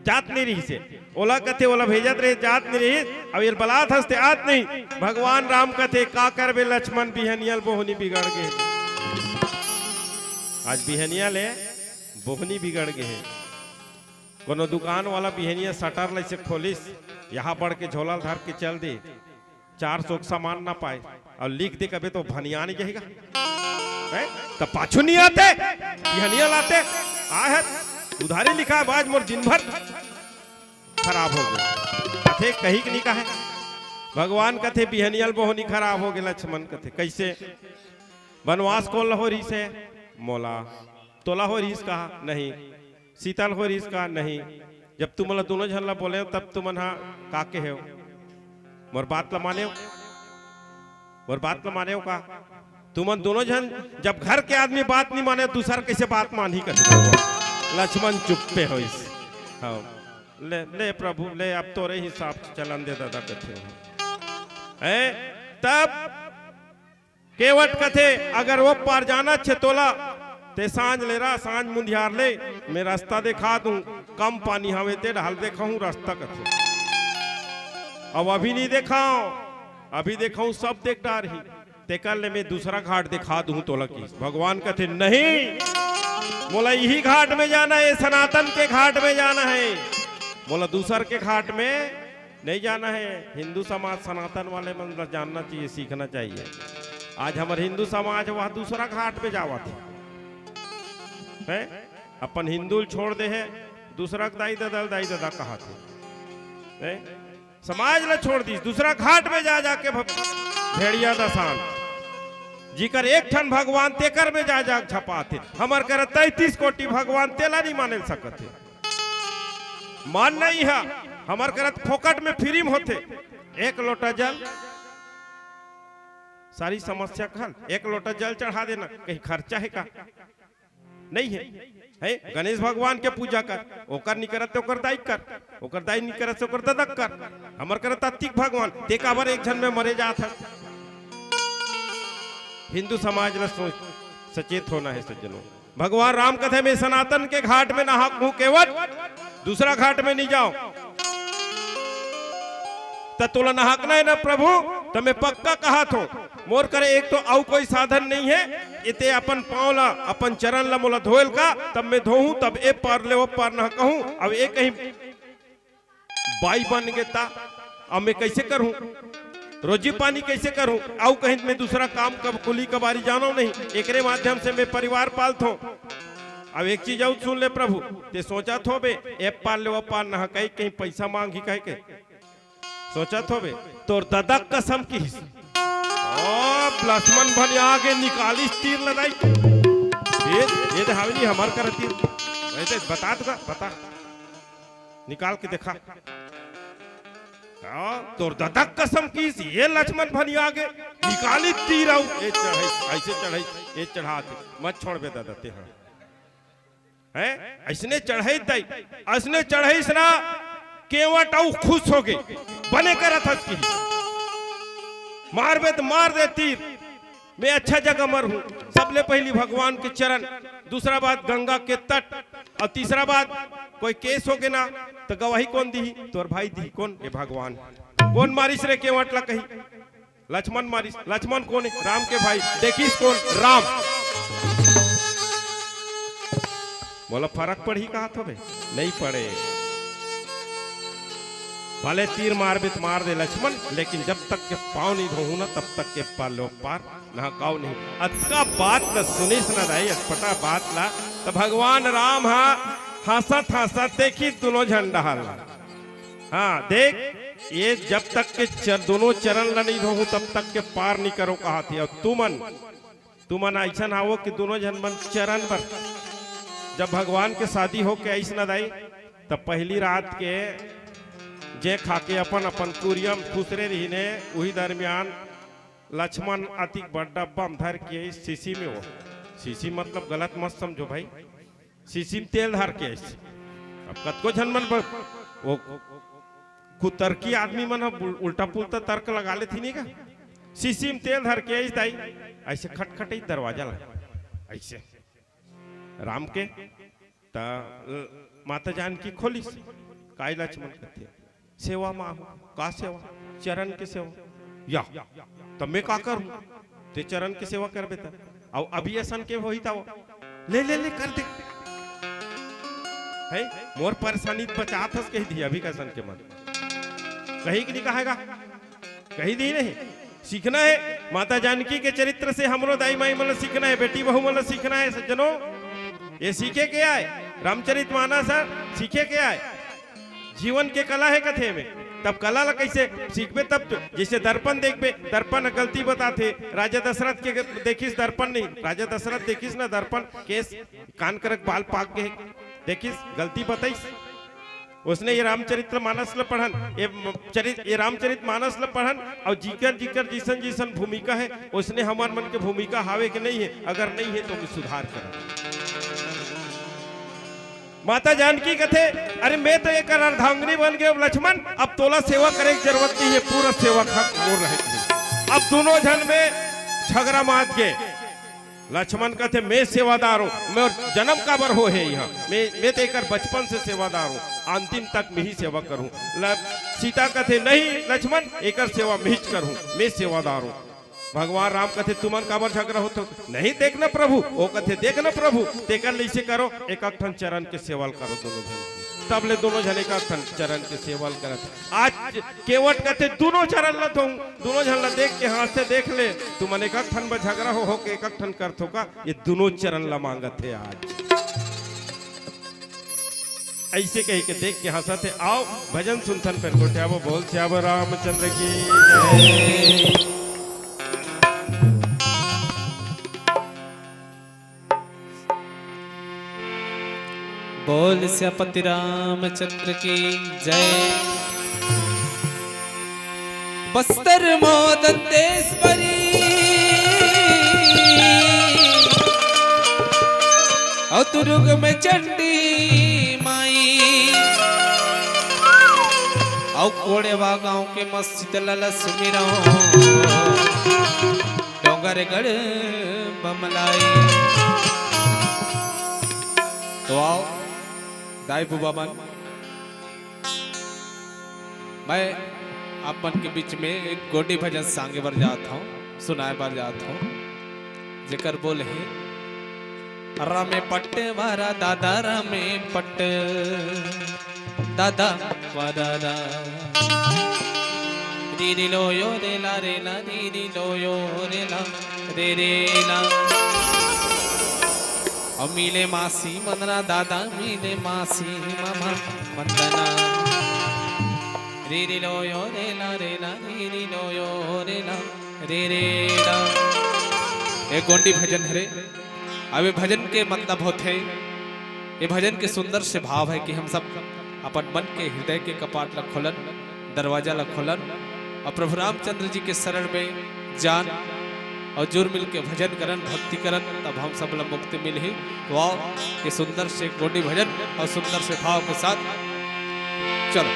जात नहीं रही से ओला कथे ओला भेजत रहे जात नहीं रही। अब ये बलात हंसते आत नहीं भगवान राम कथे का करबे लक्ष्मण बिहनियल बोहनी बिगड़ गए। आज बिहनिया ले बोहनी बिगड़ गए। कोनो दुकान वाला बिहनिया सटर ले से खोलिस यहाँ बढ़ के झोला धर के चल दे 400 सामान ना पाए और लिख दे कभी तो भनिया नहीं जाएगा तो पाछू नहीं आते बिहनिया लाते आए उधारी लिखा है आज मोर दिन भर खराब हो गया। कथे कही नहीं कहे भगवान कथे बिहनियल बोहनी खराब हो गया। लक्ष्मण कथे कैसे वनवास को लहो रीस है मोला तोला हो रीस कहा नहीं शीतल हो रीस कहा नहीं। जब तुम मला दोनों झल्ला बोले तब तुम काके है मोर बात ला माने मोर बात ला माने का तुम दोनों जन जब घर के आदमी बात नहीं माने दूसरा कैसे बात मान ही कर। लक्ष्मण चुप्पे हो इस हाँ ले प्रभु ले अब तोरे हिसाब से चलन दे दादा कथे तब केवट कथे अगर वो पार जाना छे तोला ते सांझ ले रहा सांझ मुंधियार ले मैं रास्ता दिखा दूं कम पानी हवे ते ढाल देखा रास्ता कथे। अब अभी नहीं देखाओ अभी देखाऊं सब देख डार ही ते कर ले मैं दूसरा घाट दिखा दूं तोला की। भगवान कथे नहीं बोला यही घाट में जाना है सनातन के घाट में जाना है। बोला दूसर के घाट में नहीं जाना है। हिंदू समाज सनातन वाले मतलब जानना चाहिए सीखना चाहिए। आज हमारे हिंदू समाज वह दूसरा घाट पे जावा थे अपन हिंदू छोड़ दे है दूसरा दाई दादा कहा थे समाज ला छोड़ दी दूसरा घाट में जा जाके भेड़िया दसान जिकर एक ठन भगवान तेकर में जा जा छपाते हमार कर 33 कोटि भगवान तेला नहीं माने सकते मान नहीं है हमार करत फोकट में फ्री में होते। एक लोटा जल सारी समस्या का हल। एक लोटा जल चढ़ा देना कहीं खर्चा है का नहीं है गणेश भगवान के पूजा कर ओकर नहीं करत ओकर दाई कर ओकर दाई नहीं करत ओकर ददक कर हमर करत अतिक भगवान ते काबर एक जन में मरे जात है। हिंदू समाज ला सोच सचेत होना है सज्जनों। भगवान राम कथे में सनातन के घाट में नहाक हूं केवट दूसरा घाट में नहीं जाओ तो तोला नहाकना है ना प्रभु तो मैं पक्का कहा थो मोर करे एक तो आउ कोई साधन नहीं है इते अपन पाँव ला अपन चरण ला मोला धोयल का तब मैं धोऊं तब ए पार ले वो पार न कहूं। अब एक कहीं बाई बन गया अब मैं कैसे करूं रोजी पानी कैसे करूं आउ कहीं मैं दूसरा काम कब कुली कबारी जानो नहीं एकरे माध्यम से मैं परिवार पालत हूं। अब एक चीज और सुन ले प्रभु ते सोचा थो बे एप पाल ले वो पार न कहीं कहीं पैसा मांगी कह के सोचा थो बे तोर दादा कसम की ओ लक्ष्मण भनिया के निकाली तीर लदाई ये तो हावनी हमार करती वैसे बता दूंगा बता निकाल के देखा तोर दादा कसम की ये लक्ष्मण भनिया के निकाली तीर आऊ ये चढ़ाई ऐसे चढ़ाई ये चढ़ाते मत छोड़ बे दादा ते हैं ऐसने चढ़ाई दई ऐसने चढ़ाई सना केवट आऊ खुश हो गई बने करत हस की मार बे तो मार दे तीर मैं अच्छा जगह मर हूं सबले पहली भगवान के चरण दूसरा बात गंगा के तट और तीसरा बात कोई केस हो गए ना तो गवाही कौन दी तोर भाई दी कौन ये भगवान कौन मारिस रे केवट ला कही लक्ष्मण मारिस लक्ष्मण कौन है राम के भाई देखिस कौन राम बोला फर्क पड़ी कहा था बे नहीं पड़े भले तीर मार भी मार दे लक्ष्मण लेकिन जब तक के पाँव नहीं धोऊ ना तब तक के पालो पार ना काव नहीं अतका बात न सुनिस न रही अटपटा बात ला तो भगवान राम हा हंसत हंसत देखी दोनों झंडा हाँ देख ये जब तक के दोनों चरण ला नहीं धोऊ तब तक के पार नहीं करो कहा थी और तुमन ऐसा आवो कि दोनों जन मन चरण पर जब भगवान के शादी हो के ऐसा न दाई तब पहली रात के जे खाके अपन अपन कुरियम खुसरे रही ने वही दरमियान लक्ष्मण अति बड़ा बम धर के शीशी में हो शीशी मतलब गलत मत समझो भाई शीशी में तेल धर के अब कतको झनमन वो कुतर्की आदमी मन उल्टा पुल्टा तर्क लगा ले थी नहीं का शीशी में तेल धर के दाई ऐसे खटखट दरवाजा लगा ऐसे राम के माता जानकी खोली काई लक्ष्मण कहते सेवा मांगो का सेवा चरण की सेवा या तो मैं का करूं ते चरण की सेवा कर बेटा और अभी ऐसन के होई था ले ले ले कर दे है मोर परेशानी बचात हस कही दी अभी कैसन के मन कहीं की नहीं कहेगा कहीं दी नहीं सीखना है माता जानकी के चरित्र से हमरो दाई माई मतलब सीखना है बेटी बहू मतलब सीखना है सज्जनों ये सीखे के आए रामचरितमानस सीखे के आए जीवन के कला है कथे में तब कला ला कैसे सीखबे तब तो जैसे दर्पण देखबे दर्पण गलती बताते राजा दशरथ के देखिस दर्पण नहीं राजा दशरथ देखिस ना दर्पण केस कान करक बाल पाक के देखिस गलती बताइस उसने ये रामचरित्र मानस ल पढ़न ये रामचरित मानस ल पढ़न और जीकर जीकर जीसन जीसन भूमिका है उसने हमार मन के भूमिका हावे के नहीं है अगर नहीं है तो मैं सुधार कर माता जानकी कथे अरे मैं तो एक अर्धांगिनी बन गए लक्ष्मण अब तोला सेवा करे की जरूरत नहीं है पूरा सेवा खत्म हो रहे अब दोनों जन में झगड़ा मात गए लक्ष्मण कहते मैं सेवादार हूँ मैं जन्म का बर हो है यहाँ मैं तो एक बचपन से सेवादार हूँ अंतिम तक मैं ही सेवा करूँ सीता कहते नहीं लक्ष्मण एक सेवा मैं ही करूँ मैं सेवादार हूँ भगवान राम कहते तुमन काबर झगड़ा हो तो नहीं देखना प्रभु वो कहते देखना प्रभु तेकर ऐसे करो एक ठन चरण के सेवल करो दोनों जन तब ले दोनों जन एक ठन चरण के सेवल करत आज केवट कहते दोनों चरण ल तो दोनों जन ल देख के हाथ से देख ले तुमन एक ठन में झगड़ा हो के एक ठन करत हो का ये दोनों चरण ल मांगत है आज ऐसे कही के देख के हंसत है आओ भजन सुनथन पर कोट्यावो बोल श्याम रामचंद्र की जय बोल श्यापति रामचंद्र की जय बस्तर मोदंतेश्वरी और तुरुग में चंडी माई और कोड़ेवा गांव के मस्जिद लला सुमिरा डोंगरगढ़ बमलाई तो आओ दाई बुबा मन मैं आप मन के बीच में एक गोडी भजन सांगे बर जाता हूँ सुनाए बर जाता हूँ जेकर बोले रमे पट्ट वारा दादा रमे पट्ट दादा वारा री लो यो रे ला री लो यो रे ला मिले मासी मनरा दादा मिले मासी मामा वंदना री लो यो रे ला री लो यो रे ला रे रे रा। एक गोंडी भजन हरे। अब ये भजन के मतलब होते हैं, ये भजन के सुंदर से भाव है कि हम सब अपन मन के हृदय के कपाट ला खोलन, दरवाजा ला खोलन और प्रभु रामचंद्र जी के शरण में जान और जुर मिल के भजन करन, भक्ति करन, तब हम सब ला मुक्ति मिल ही। तो आओ ये सुंदर से गोंडी भजन और सुंदर से भाव के साथ चलो।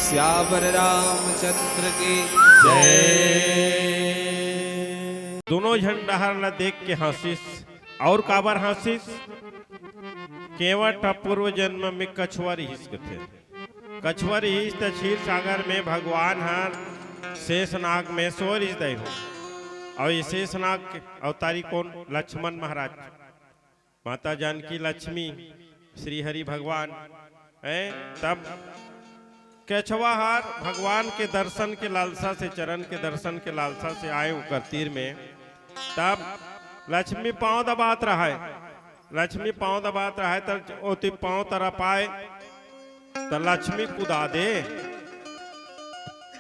सियावर रामचंद्र की जय। दोनों झंडा ला देख के हंसिस और काबर हंसिस केवट पूर्व जन्म में कछुआ रहीस थे। कछुआ रहीस तो क्षीर सागर में भगवान हर शेषनाग में सो रहीस दे हो। और ये शेषनाग के अवतारी कौन? लक्ष्मण महाराज, माता जानकी लक्ष्मी, श्री हरि भगवान है। तब केछवा हार भगवान के दर्शन के लालसा से, चरण के दर्शन के लालसा से आए ऊपर तीर में। तब लक्ष्मी पांव दबात रहा है, लक्ष्मी पांव दबात रहा है। तब ओती पांव तरफ आए तो लक्ष्मी कुदा दे,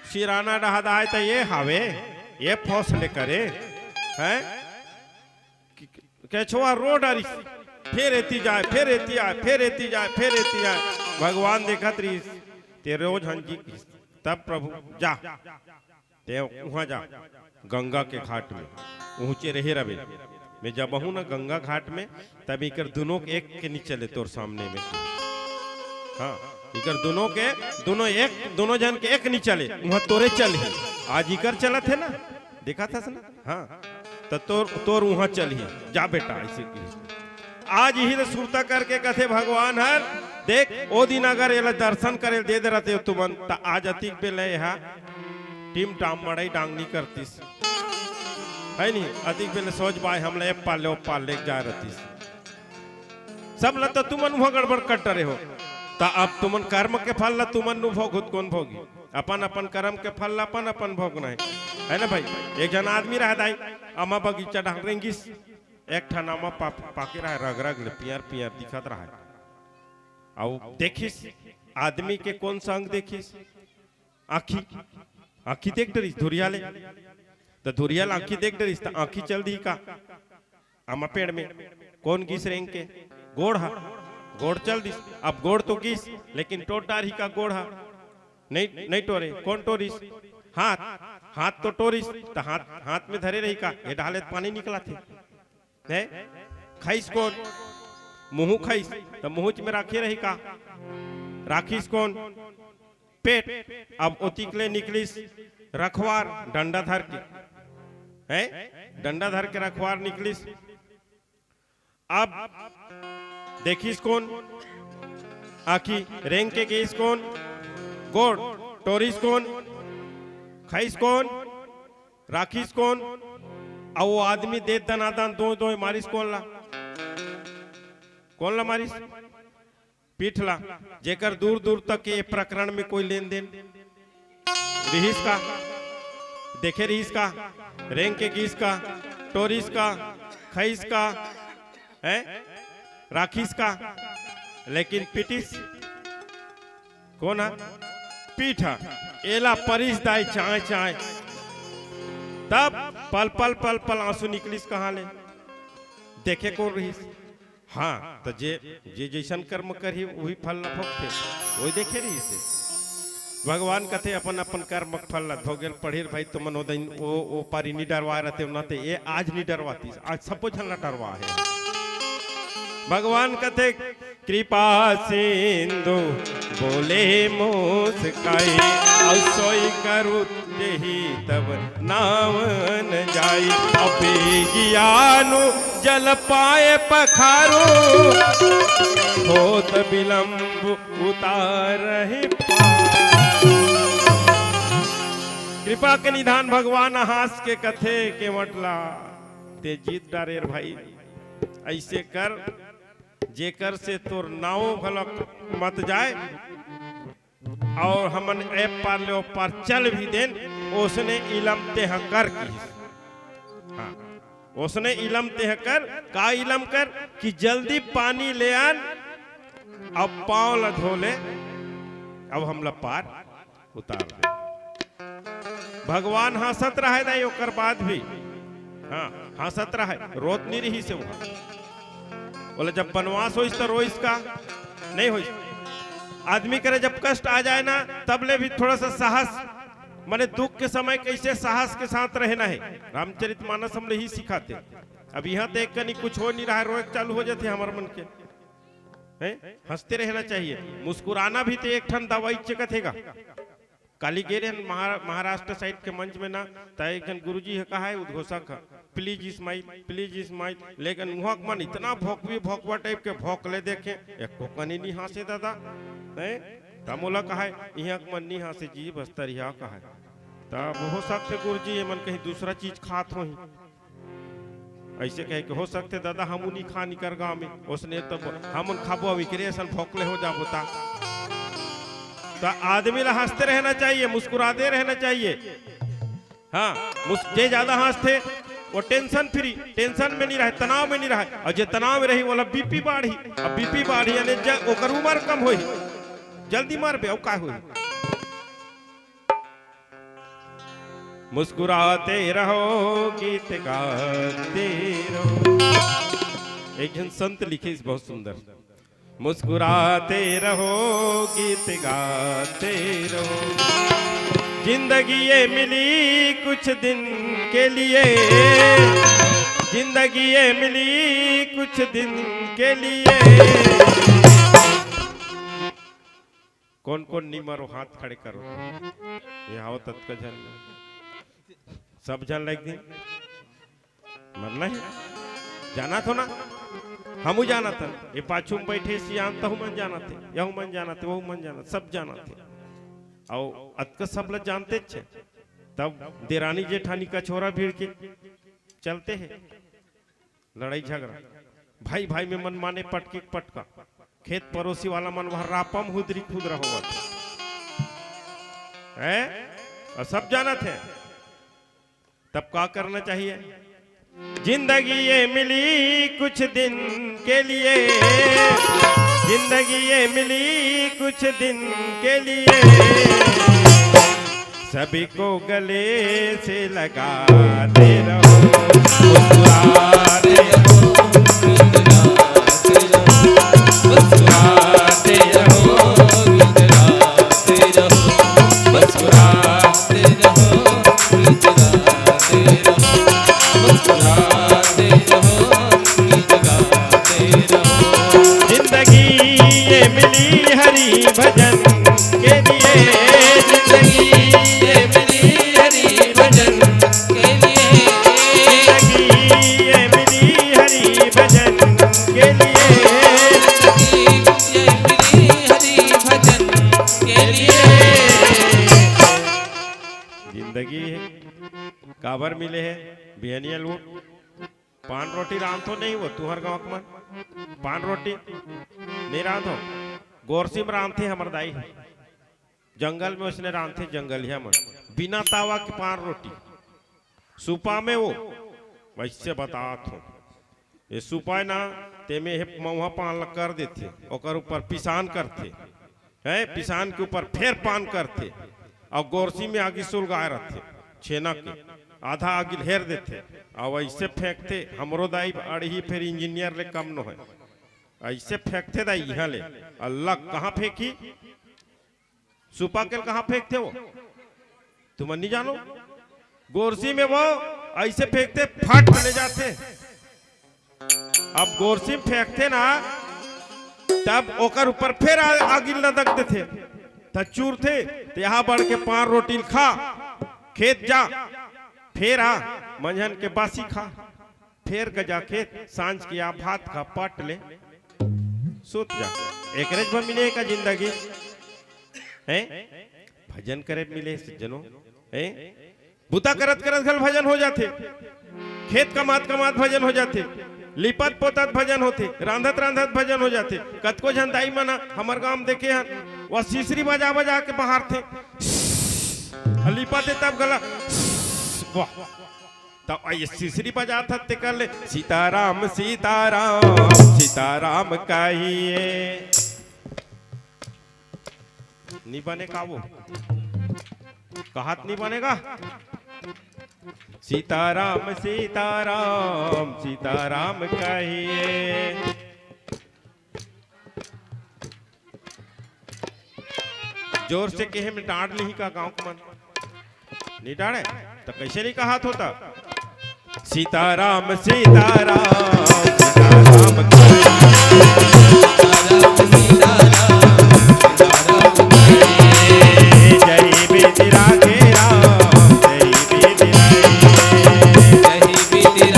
शिराना डहदाए तो ये हावे, ये फौसले करे है। केछवा रो डरी, फिर एती जाए, फिर एती आए, फिर एती जाए, फिर एती जाए। भगवान देखत रही ते रोज हंजी। तब प्रभु जा ते वहां जा गंगा के घाट में ऊंचे रहे रवे मैं जब हूं ना गंगा घाट में, तब इकर दोनों एक के नहीं चले तोर सामने में। हाँ, इकर दोनों जन के एक नहीं चले, वहां तोरे चल ही। आज इकर चलत है ना, देखा था ना। हाँ, तो तोर वहां चल ही जा बेटा। ऐसे आज ही तो सुरता करके कथे भगवान हर देख ओ दिन अगर ये दर्शन करे दे दे रहते तुमन तो आज अतिक बेले यहाँ टीम टाम मड़ाई डांगनी करतीस है नहीं। अतिक बेले सोच बाय हम ले पाल ले जा रहतीस सब ल तो तुमन वहां गड़बड़ कट रहे हो। तो अब तुमन कर्म के फल ला तुमन नु भोग कौन भोगी? अपन अपन कर्म के फल ला अपन अपन भोगना है ना भाई। एक जन आदमी रह दाई अमा बगीचा ढाक रेंगिस, एक ठनामा पाके रहा रग रग ले पियर पियर दिखत रहा है। और देखिस आदमी के कौन सा अंग देखिस? आखी, आखी देख डरिस धुरियाले, तो धुरियाल आखी देख डरिस तो आखी चल दी का अमा पेड़ में कौन गिस रेंग के? गोड़ हा, गोड़ चल दिस। अब गोड़ तो गिस लेकिन टोटार ही का गोड़ हा नहीं टोरे। कौन टोरिस? हाथ, हाथ तो टोरिस तो हाथ में धरे रही का ये ढाले पानी निकला थे है। खाइस कौन? मुंह खाइस तो मुंह में राखी रही का? राखीस कौन? पेट। अब ओतिकले निकलिस रखवार डंडा धर के है, डंडा धर के रखवार निकलिस। अब देखिस कौन? आखी रेंग के गेस कौन? गोड़। टोरिस कौन? खाइस कौन? राखीस कौन? और वो आदमी दे दनादन दो मारिस कौन ला? कौन ला मारिस? पीठला। जेकर दूर दूर तक ये प्रकरण में कोई लेन देन रहीस का, देखे रहीस का, रेंग के गीस का, टोरिस का, खाइस का है, राखीस का, लेकिन पीटिस कौन है? पीठा। एला परिस दाई चाय चाय। तब पल पल पल पल आंसू निकलिस कहाँ ले? देखे कौन रहीस? हाँ, तो जे जैसन कर्म करी वही फल न भोगते, वही देखे रही से। भगवान कथे अपन अपन कर्म फल भोगेल पढ़े भाई तो मन ओ पारी नहीं डरवा रहते ना, तो ये आज नहीं डरवाती, आज सब झलना डरवा है। भगवान कथे कृपा सिंधु बोले मुस्काई, सोई करू ही तब नाम न जाई। अबे ज्ञानु जल पाए पखारू, होत विलंब उतार कृपा के निधान भगवान हास के कथे के मटला ते जीत डारेर भाई। ऐसे कर जेकर से तोर नाव भलक मत जाए और हमन ऐप पार ले पार चल भी देन, उसने इलम तेह कर की। हाँ, उसने इलम तेह कर का इलम कर कि जल्दी पानी ले आन, अब पांव ल धो ले, अब हम ला पार उतार दे। भगवान हंसत रहे नहीं ओकर बाद भी, हाँ हंसत रहे, रोत नहीं रही से वहां। बोले जब बनवास हो तो रोइस का नहीं हो। आदमी करे जब कष्ट आ जाए ना तब ले भी थोड़ा सा साहस, माने दुख के समय कैसे साहस के साथ रहना है, रामचरितमानस हम ही सिखाते। अब यहाँ देख कर नहीं कुछ हो नहीं रहा, रोए चालू हो जाते हमारे मन के हैं। हंसते रहना चाहिए, मुस्कुराना भी तो एक ठन दवाई चेकथेगा। काली गेरे महाराष्ट्र साइड के मंच में ना तो एक जन गुरुजी है कहा है उद्घोषक प्लीज स्माइल, लेकिन वहाँ मन इतना भोकवा टाइप के भोकले देखे एक को कनी नहीं हंसे दादा हैं तमोला कहा यहाँ मन नहीं हंसे जी बस तरिया कहा तब हो सकते गुरुजी ये मन कहीं दूसरा चीज खात हो ऐसे कहे कि हो सकते दादा हम नहीं खा निकर गाँव में उसने तो हम खाबो विक्रेशन भोकले हो जा होता। तो आदमी ला हंसते रहना चाहिए, मुस्कुराते रहना चाहिए। हाँ जे ज्यादा हंसते वो टेंशन फ्री, टेंशन में नहीं रहे, तनाव में नहीं रहे, और जे तनाव में रही वो बीपी बढ़ी, अब बीपी बढ़ी यानी ओकर उम्र कम होई, जल्दी मर बे का हुई। मुस्कुराते रहो गीत गाते रहो। एक जन संत लिखे इस बहुत सुंदर, मुस्कुराते रहो गीत गाते रहो, जिंदगी ये मिली कुछ दिन के लिए, जिंदगी ये मिली कुछ दिन के लिए। कौन कौन नहीं मरो हाथ खड़े करो, ये आओ तत्का जन सब जन लग दी मरना है, जाना तो ना हमू जाना था, ये पाछू में बैठे सियान तहु मन जाना थे, यहू मन जाना थे, वहू मन जाना, सब जाना थे, और अतक सब लोग जानते थे। तब देरानी जेठानी का छोरा भीड़ के चलते हैं, लड़ाई झगड़ा, भाई भाई में मन माने पटके पटका, खेत पड़ोसी वाला मन वहां रापम हुदरी खुद रहो है, और सब जाना थे। तब क्या करना चाहिए, जिंदगी ये मिली कुछ दिन के लिए, जिंदगी ये मिली कुछ दिन के लिए, सभी को गले से लगाते रहो, मुस्कुराते रहो, मुस्कुराते रहो, मुस्कुराते रहो, मुस्कुराते रहो, मुस्कुराते रहो, जिंदगी ये मिली हरि भजन के लिए, जिंदगी ये मिली हरि भजन के लिए, जिंदगी ये मिली हरि भजन के लिए, ये मिली हरि भजन के लिए। जिंदगी काबर मिले है बिहनिया लूट, पान रोटी रांध तो नहीं, वो तुहर गाँव में पान रोटी नहीं रांध हो, गोरसी में रांध थे हमर दाई, जंगल में उसने रांध थे, जंगल है मन बिना तावा की पान रोटी, सुपा में वो वैसे बतात हो, ये सुपा ना ते में मऊहा पान कर देते, और ऊपर पिसान करते है, पिसान के ऊपर फिर पान करते, और गोरसी में आगे सुलगाए रहते छेना के, आधा आगे घेर देते, और ऐसे फेंकते, हमरो दाई अड़ही फिर इंजीनियर ले कम न है, ऐसे फेंकते दाई यहाँ ले, अल्लाह कहाँ फेंकी, सुपा के कहाँ फेंकते वो तुम नहीं जानो, गोरसी में वो ऐसे फेंकते फट ले जाते, अब गोरसी में फेंकते ना तब ओकर ऊपर फिर आगे लदक देते, चूर थे तो यहाँ बढ़ के पान रोटी खा, खेत जा, फिर आ मंझन के बासी खा, फिर गजा खेत, सांझ की आ भात खा, पट ले सुत जा, एक रेज भर मिले का जिंदगी है, भजन करे मिले सज्जनों है, बुता करत करत घल भजन हो जाते, खेत कमात कमात भजन हो जाते, लिपत पोतत भजन होते, रांधत रांधत भजन हो जाते। कतको झन दाई मना हमार गांव देखे हन, वह सीसरी बजा बजा के बाहर थे, लिपते तब गला वाह, तब ये सीसरी बजा था ते कर ले, सीताराम सीताराम सीताराम कहिए, नहीं बने का वो कहत नहीं बनेगा, सीताराम सीताराम सीताराम कहिए। जोर से कहे में डांट नहीं का गांव का मन नहीं डांटे तो कैसे नहीं कहा होता, सीताराम सीताराम सीताराम जय बेद राधे राम, जय बेद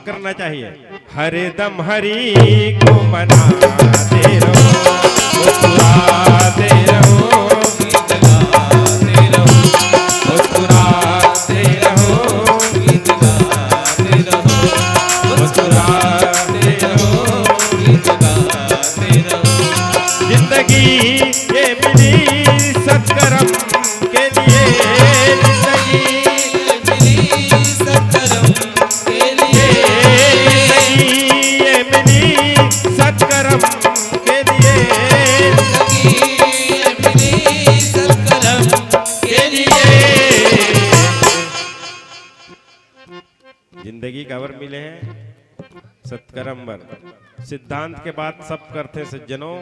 करना चाहिए? हरदम हरि को मनाते रहो, मुस्कुराते रहो, गीत गाते रहो, मुस्कुराते रहो, गीत गाते रहो, मुस्कुराते रहो। गीत गाते रहो। जिंदगी ये मिली सत्कर्म के लिए, जिंदगी मिली सत्कर्म के लिए, जिंदगी ये मिली सत्कर्म के लिए, मिली सत्कर्म के लिए। जिंदगी कवर मिले हैं सत्कर्म बर। सिद्धांत के बाद सब करते सज्जनों,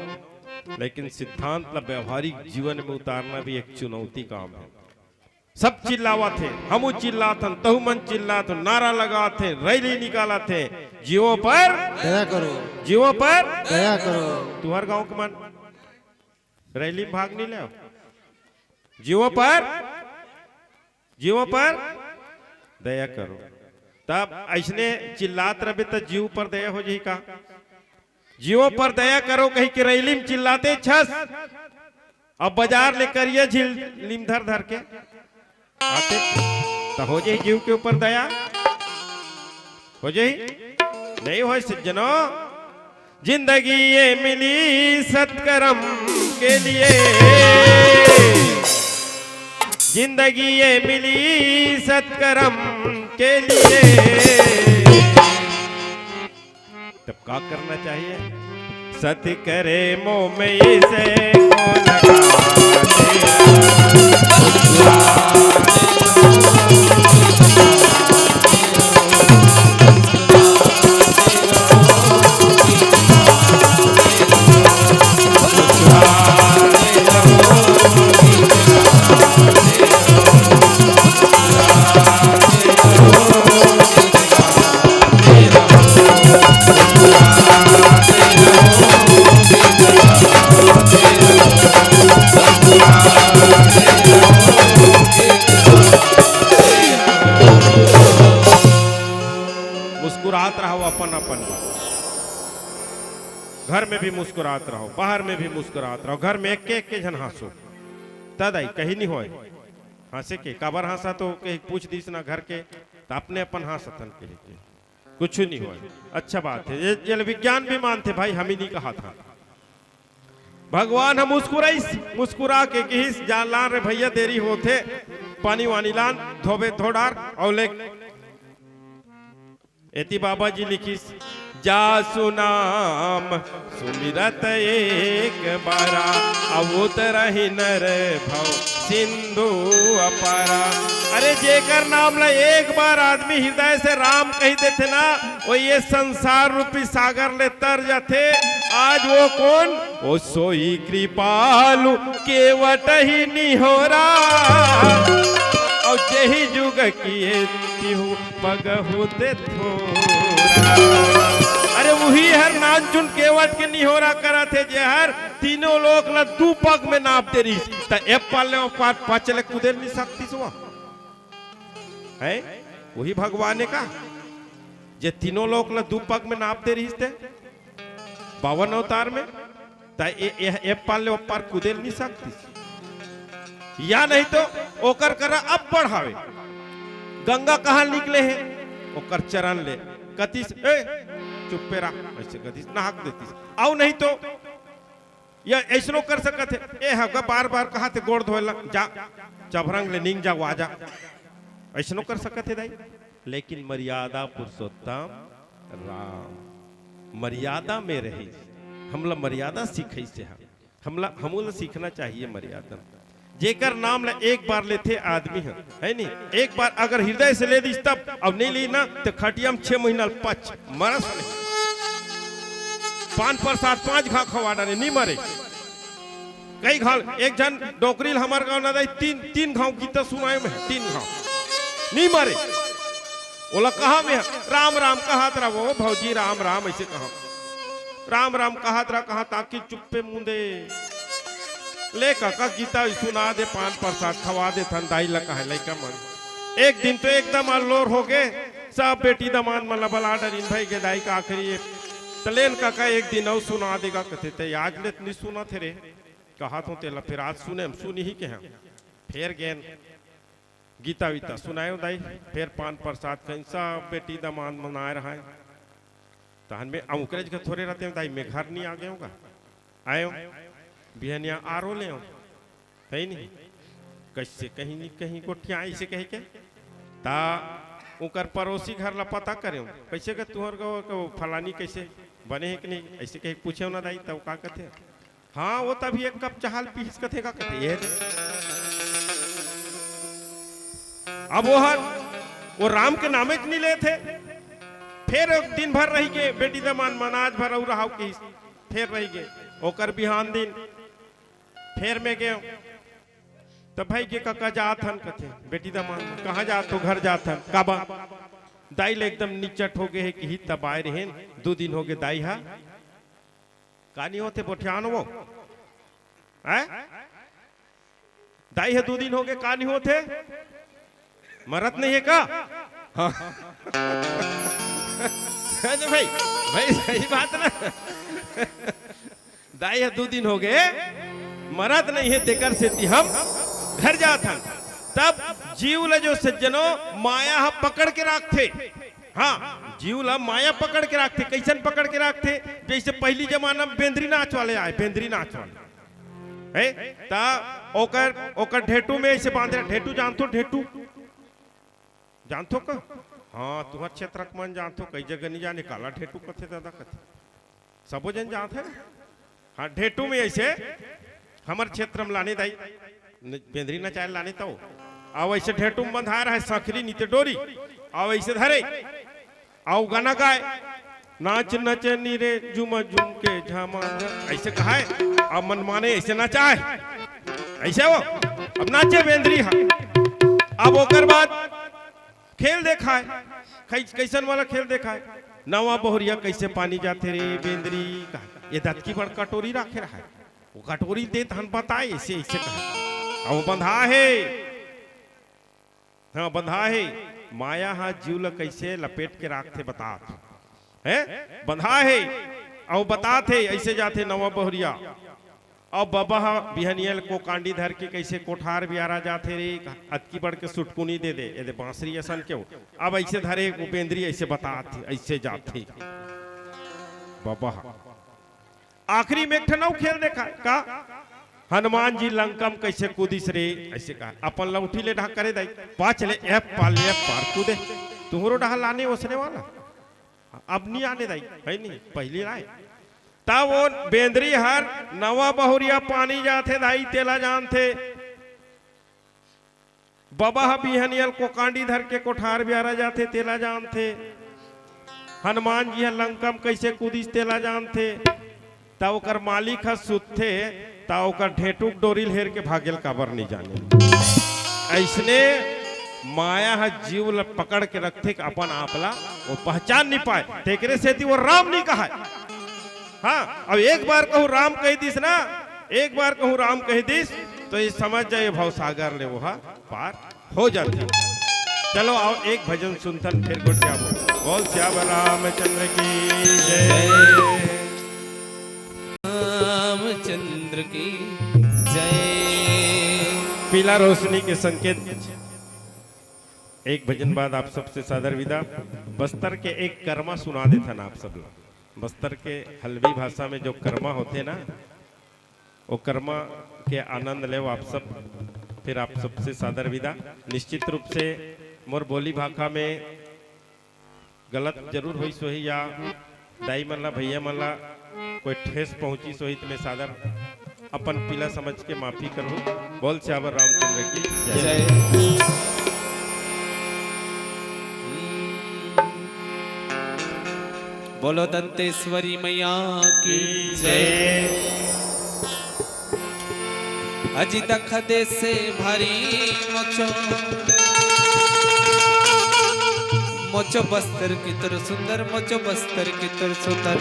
लेकिन सिद्धांत ला व्यवहारिक जीवन में उतारना भी एक चुनौती काम है। सब चिल्लावा थे, हम चिल्लाते, तहु मन चिल्लाते, नारा लगा थे, रैली निकाला थे, जीवों पर दया करो, जीवों पर दया करो। तुहर गांव के मन रैली में भाग नहीं ले, जीवों पर दया करो। तब ऐसने चिल्लात रहे तो जीव पर दया हो जाही का? जीवों पर दया करो कहीं कि रैली में चिल्लाते छस, अब बाजार ले करिए झील लिम धर धर के आते तो हो जाए जीव के ऊपर दया हो जाए? नहीं हो सज्जनों। जिंदगी ये मिली सत्कर्म के लिए, जिंदगी ये मिली सत्कर्म के लिए। तब क्या करना चाहिए? सत्य करे मोह में इसे को लगाते मुस्कुरात रहो अपन अपन। घर में भी मुस्कुरात रहो, बाहर में भी मुस्कुरात रहो। घर में एक एक के जन हंसो, तद आई कहीं नहीं होए हंसे के काबर हंसा तो कहीं पूछ दीस ना घर के तो अपने अपन हंसतन के कुछ नहीं होए। अच्छा बात है, ये विज्ञान भी मानते भाई, हम ही नहीं कहा था। भगवान हम मुस्कुरा के किस जान लान रे भैया देरी होते, पानी वानी लान धोबे थोड़ार और ले एती बाबा जी लिखिस, जा सुनाम सुमिरत एक बारा, अवुत रही नर भव सिंधु अपारा। अरे जेकर नाम ला एक बार आदमी हृदय से राम कही देते ना, वो ये संसार रूपी सागर ले तर जाते। आज वो कौन? वो सोई कृपालु केवट ही निहोरा, और जही जुग किए तिहु पग होते थोड़ा। अरे वही हर नान चुन केवट के निहोरा करा थे, जे हर तीनों लोग ला दू पग में नाप दे रही त एक पाले पार पाचले कुदेर नहीं सकती सुआ है। वही भगवान ने कहा जे तीनों लोग ला दू पग में नाप दे रही थे 52 अवतार में, त एक पाले पार कुदेर नहीं सकती। या नहीं तो ओकर करा अब बढ़ावे। गंगा कहाँ निकले हैं? ओकर चरण ले कतीस चुप्पे रहा, ऐसे कतीस नाहक देतीस। आओ नहीं तो या ऐसनो कर सकते ए हगा बार बार कहा थे गोड़ धोए जा चभरंग ले नींग जा वाजा, ऐसनो कर सकते दाई। लेकिन मर्यादा पुरुषोत्तम राम मर्यादा में रही, हमला मर्यादा सीखे से हमला सीखना चाहिए मर्यादा। जेकर नाम ला एक बार लेते आदमी है नहीं, एक बार अगर हृदय से ले दी तब, अब नहीं ली ना तो खटिया में 6 महीना पच मरस पान प्रसाद 5 घा खवा डाले नहीं मरे। कई घाव एक जन डोकरी हमारे गाँव ना तीन घाव गीता सुनाए में 3 घाव नहीं मरे। बोला कहा में राम राम कहा तरा वो भौजी राम राम ऐसे कहा राम राम कहा तरा कहा ताकि चुप्पे मुंदे ले काका गीता सुना दे, पान प्रसाद खवा दे, दाई लगा है लड़का मन। एक दिन तो एकदम अल्लोर हो गए, सब बेटी दमान मतलब बला डरीन भाई के दाई का आखिरी तलेन काका एक दिन और सुना देगा कथे ते आज ले नहीं सुना थे रे कहा तो तेला फिर आज सुने हम सुनी ही के हैं फिर गेन गीता वीता सुनायो दाई फिर पान प्रसाद कहीं सब बेटी दमान मनाए रहा है तहन में अंकरेज के थोड़े रहते हैं दाई मैं घर नहीं आ गया होगा आयो बिहनिया आरो ले है नहीं कैसे कहीं नहीं कहीं गोठिया ऐसे कह के ता उकर पड़ोसी घर ला पता करे कैसे के तुहर को फलानी कैसे बने है कि नहीं ऐसे कहीं पूछे ना दाई तब का कहते हाँ वो तभी एक कप चाहल पीस कथे का कहते ये अब वो राम के नामे नहीं ले थे फिर दिन भर रही के बेटी दमान मनाज भर और रहा की फिर रही गए ओकर बिहान दिन फिर में गए तो भाई के काका जात हन कथे बेटी दमान कहाँ जात हो घर जात हन काबा दाई ले एकदम निचट हो गए है कि ही तब आए रहे 2 दिन हो गए दाई हा कानी होते बोठियान वो दाई है 2 दिन हो गए कानी होते मरत नहीं है का हाँ भाई भाई सही बात ना दाई है 2 दिन हो गए मरद नहीं है तेकर से हम घर जात हन तब जीव जो सज्जनों माया पकड़ के रखते हाँ जीव माया पकड़ के रखते कैसन पकड़ के रखते जैसे पहली जमाना में बेंद्री नाच वाले आए बेंद्री नाच वाले है ता ओकर ढेटू में ऐसे बांधे ढेटू जानतो ढेटू जानतो का हाँ तुहर क्षेत्र मन जानतो कई जगह नहीं जाने काला ढेटू कथे दादा कथे सबो जन जानते है हाँ ढेटू में ऐसे हमारे क्षेत्र में लाने दाई बेंद्री न चाहे लाने तो अब ऐसे ढेटू में बंधा रहा है सखरी नीचे डोरी अब ऐसे धरे आओ गाना गाए नाच नच नीरे झुम झुम के झामा ऐसे कहा है अब मन माने ऐसे नचा है ऐसे वो अब नाचे बेंद्री हा अब ओकर बाद खेल देखा है कैसन वाला खेल देखा है नवा बहुरिया कैसे पानी जाते रे बेंद्री का ये दत की बड़ कटोरी रखे रहा है वो कटोरी दे धन बताए ऐसे ऐसे कहा वो बंधा है हाँ बंधा है माया हाँ जीव ल कैसे लपेट के रखते बता है बंधा है और बताते ऐसे जाते नवा बहुरिया और बाबा बिहनियल को कांडी धर के कैसे कोठार बियारा जाते रे अतकी बढ़ के सुटकुनी दे दे बांसुरी असन क्यों अब ऐसे धरे उपेंद्री ऐसे बताते ऐसे जाते बाबा आखिरी में एक ठनाव खेल देखा का हनुमान जी लंकम कैसे कूदिस रे ऐसे कहा अपन लौठी ले ढाक करे दाई पाँच ले एप पार कूदे तुम्हारो ढहा लाने ओसने वाला अब नहीं आने दाई है नहीं पहली आए तब वो बेंद्री हर नवा बहुरिया पानी जाते दाई तेला जानते बाबा बिहनियल को कांडी धर के कोठार बियारा जाते तेला जानते हनुमान जी लंकम कैसे कूदिस तेला जानते ता ओकर मालिक ह सुते ता ओकर ढेटुक डोरिल हेर के भागेल काबर नहीं जाने ऐसने माया ह जीव ल पकड़ के रखते अपन आपला वो पहचान नहीं पाए तेकरे से वो राम नहीं कहा हाँ अब एक बार कहूँ राम कह दिस ना एक बार कहूँ राम कह दिस तो ये समझ जाए भवसागर ले वो पार हो जाती चलो आओ एक भजन सुनतन फिर गुटिया बोल श्याम रामचंद्र की जय रामचंद्र की जय पीला रोशनी के संकेत एक भजन बाद आप सबसे सादर विदा बस्तर के एक कर्मा सुना देता ना आप सब लोग बस्तर के हल्बी भाषा में जो कर्मा होते ना वो कर्मा के आनंद ले आप सब फिर आप सबसे सादर विदा निश्चित रूप से मोर बोली भाषा में गलत जरूर हुई सोही या दाई मल्ला भैया मल्ला कोई ठेस पहुंची सोही तो मैं सादर अपन पीला समझ के माफी करूं बोल श्यावर रामचंद्र की जय बोलो दंतेश्वरी मैया की जय अजी दख दे से भरी मोचो मोचो बस्तर की तर सुंदर मोचो बस्तर की तर सुंदर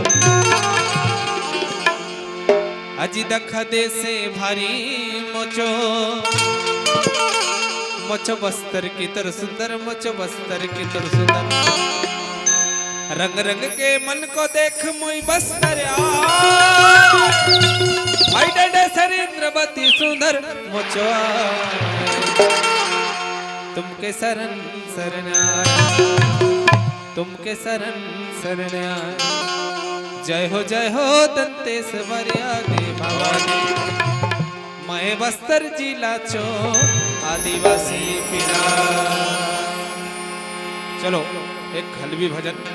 अजी दख दे से भरी मोचो मोचो बस्तर की तर सुंदर, मोचो बस्तर की तर सुंदर। रंग रंग के मन को देख मुई बस्तर आई डे सरेंद्रवती सुंदर मोचो तुमके शरण शरण तुमके शरण शरण जय हो दंतेश्वरिया दे भवानी मैं बस्तर जिला चो आदिवासी पिला। चलो एक हलवी भजन।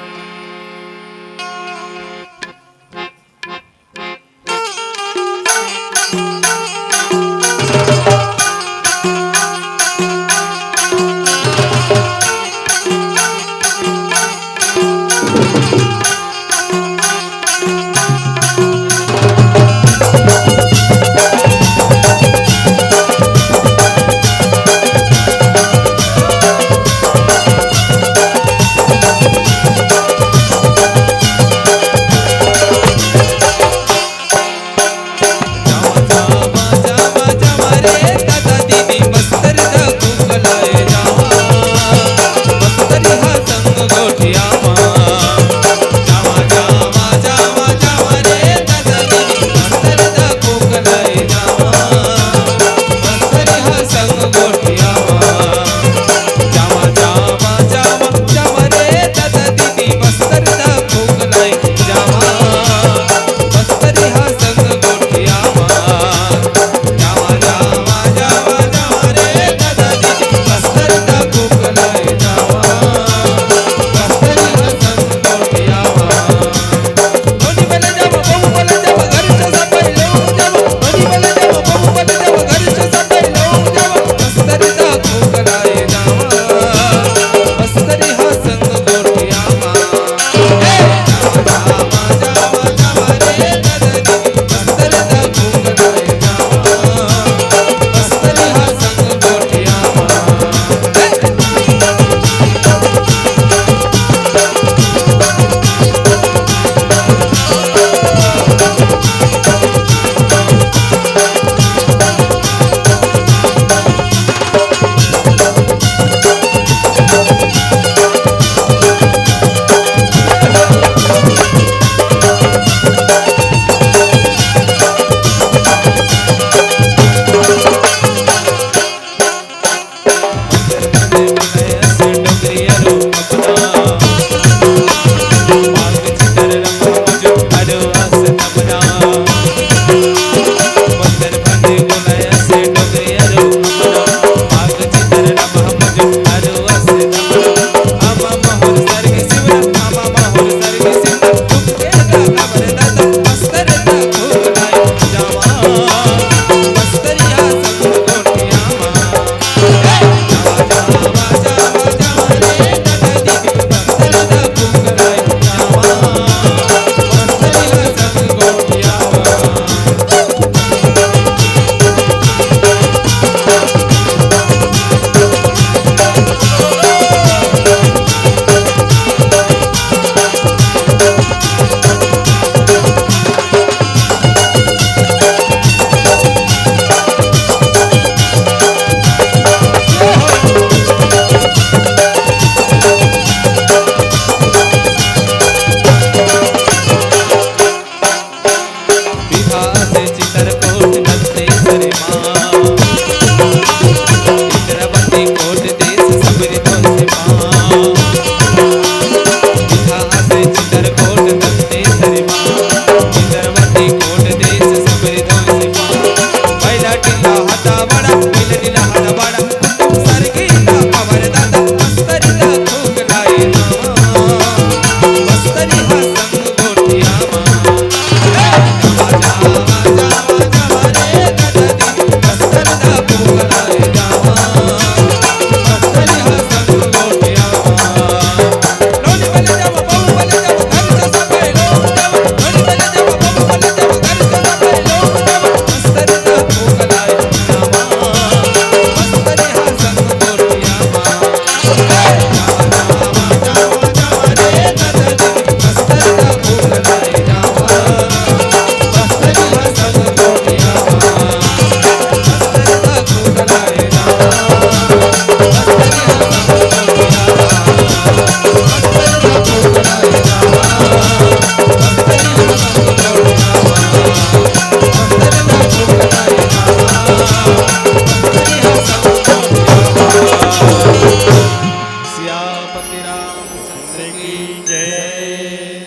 की जय।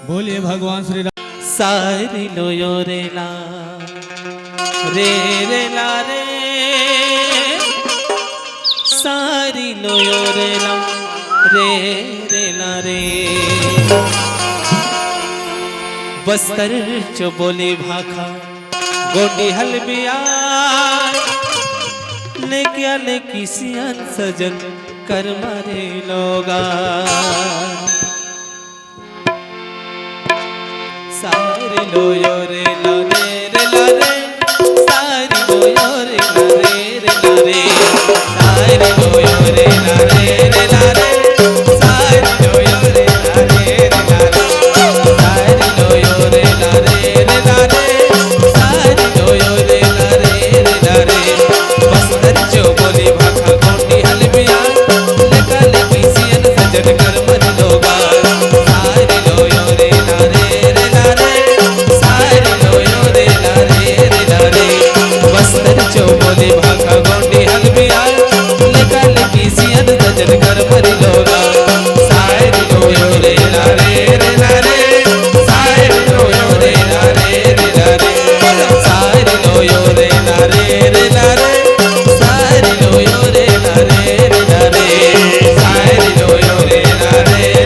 बोलिए भगवान श्री राम। सारी लोयो रे ला रे रे ला रे, सारी लोयो रे ला रे रे ला रे। बस्तर चो बोली भाखा गोटी हलबिया, लेके आले किसियन सजन कर मारे लोगा। सारी लोयो रे ला रे ला रे, सारी लोयो रे ला रे ला रे, सारी लोयो रे ला रे ला रे, सारी लोयो रे ला रे ला रे, सारी लोयो रे ला रे ला रे, सारी लोयो रे ला रे ला रे। बस्तर चो बोली भाखा गोटी हलबिया, लेका लेकी सियन सजन कर मन लोगा। सारी लोयो रे ला रे ला रे, सारी लोयो रे ला रे। बस्तर चो बोली भाखा गोटी हलबिया, लेका लेकी सियन सजन कर मन लोगा। सारी लोयो रे ला रे, सारी लोयो रे ला रे, सारी लोयो रे ला रे, सारी लोयो रे ला रे, सारी लोयो रे ला रे, सारी लोयो रे ला रे।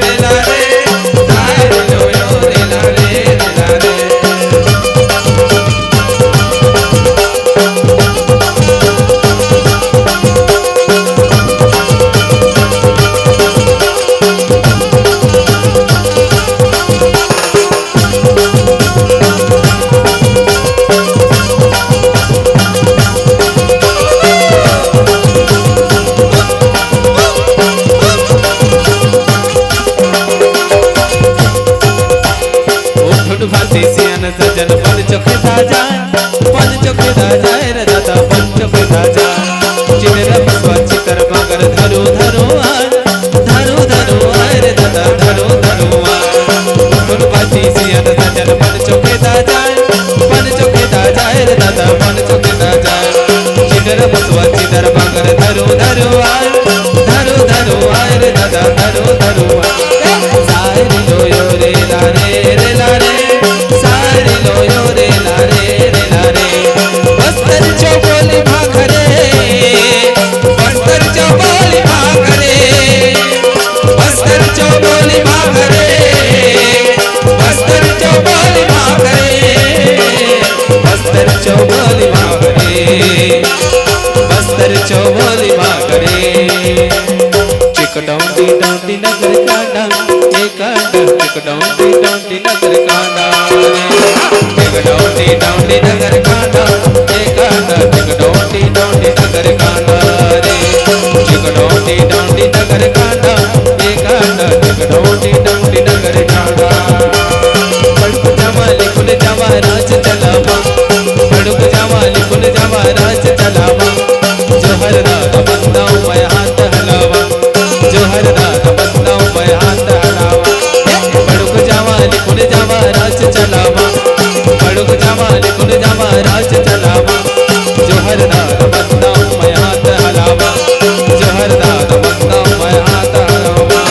सजन पन चोखे ताजा, पन चोखे ताजा रे दादा, पन चोखे ताजा। चित्र बसवा चितर मगर धरो धरो आय, धरो धरो आय रे दादा, धरो धरो आय। फुटपाती सियन सजन पन चोखे ताजा, पन चोखे ताजा रे दादा, पन चोखे ताजा। चित्र बसवा चितर मगर धरो धरो आय, धरो धरो आय रे दादा, धरो धरो आय। सारी लोयो रे ला रे ला रे, सारी लोयो रे ला रे। बस्तर चो बोली भाखरे, बस्तर चो बोली भाखरे, बस्तर चो बोली भाखरे, बस्तर चो बोली भाखरे, बस्तर चो बोली भाखरे, बस्तर चो बोली भाखरे। चिकटौंडी डौंडी नगर कांडा, चिकटौंडी डौंडी नगर कांडा, चिकटौंडी डौंडी नगर कांडा, चिकटौंडी डौंडी नगर कांडा रे, चिकटौंडी डौंडी नगर कांडा, चिकटौंडी डौंडी नगर कांडा। बड़ुक जामा लिखुल जामा राज चलावा, बड़ुक जामा लिखुल जामा राज चलावा। जोहर दादा बंदाऊ मैं हाथ हलावा, जोहर दादा बंदाऊ मैं हाथ हलावा। बड़ुक जामा लिखुल जामा राज चलावा, बड़ुक जामा लिखुल जामा राज चलावा। जोहर दादा बंदाऊ मैं हाथ हलावा, जोहर दादा बंदाऊ मैं हाथ हलावा।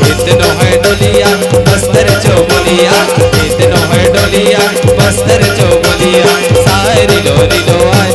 इतनो है डोलिया बस्तर चो बोलिया, इतनो है डोलिया बस्तर चो बोलिया। सारी लोरी लो आय,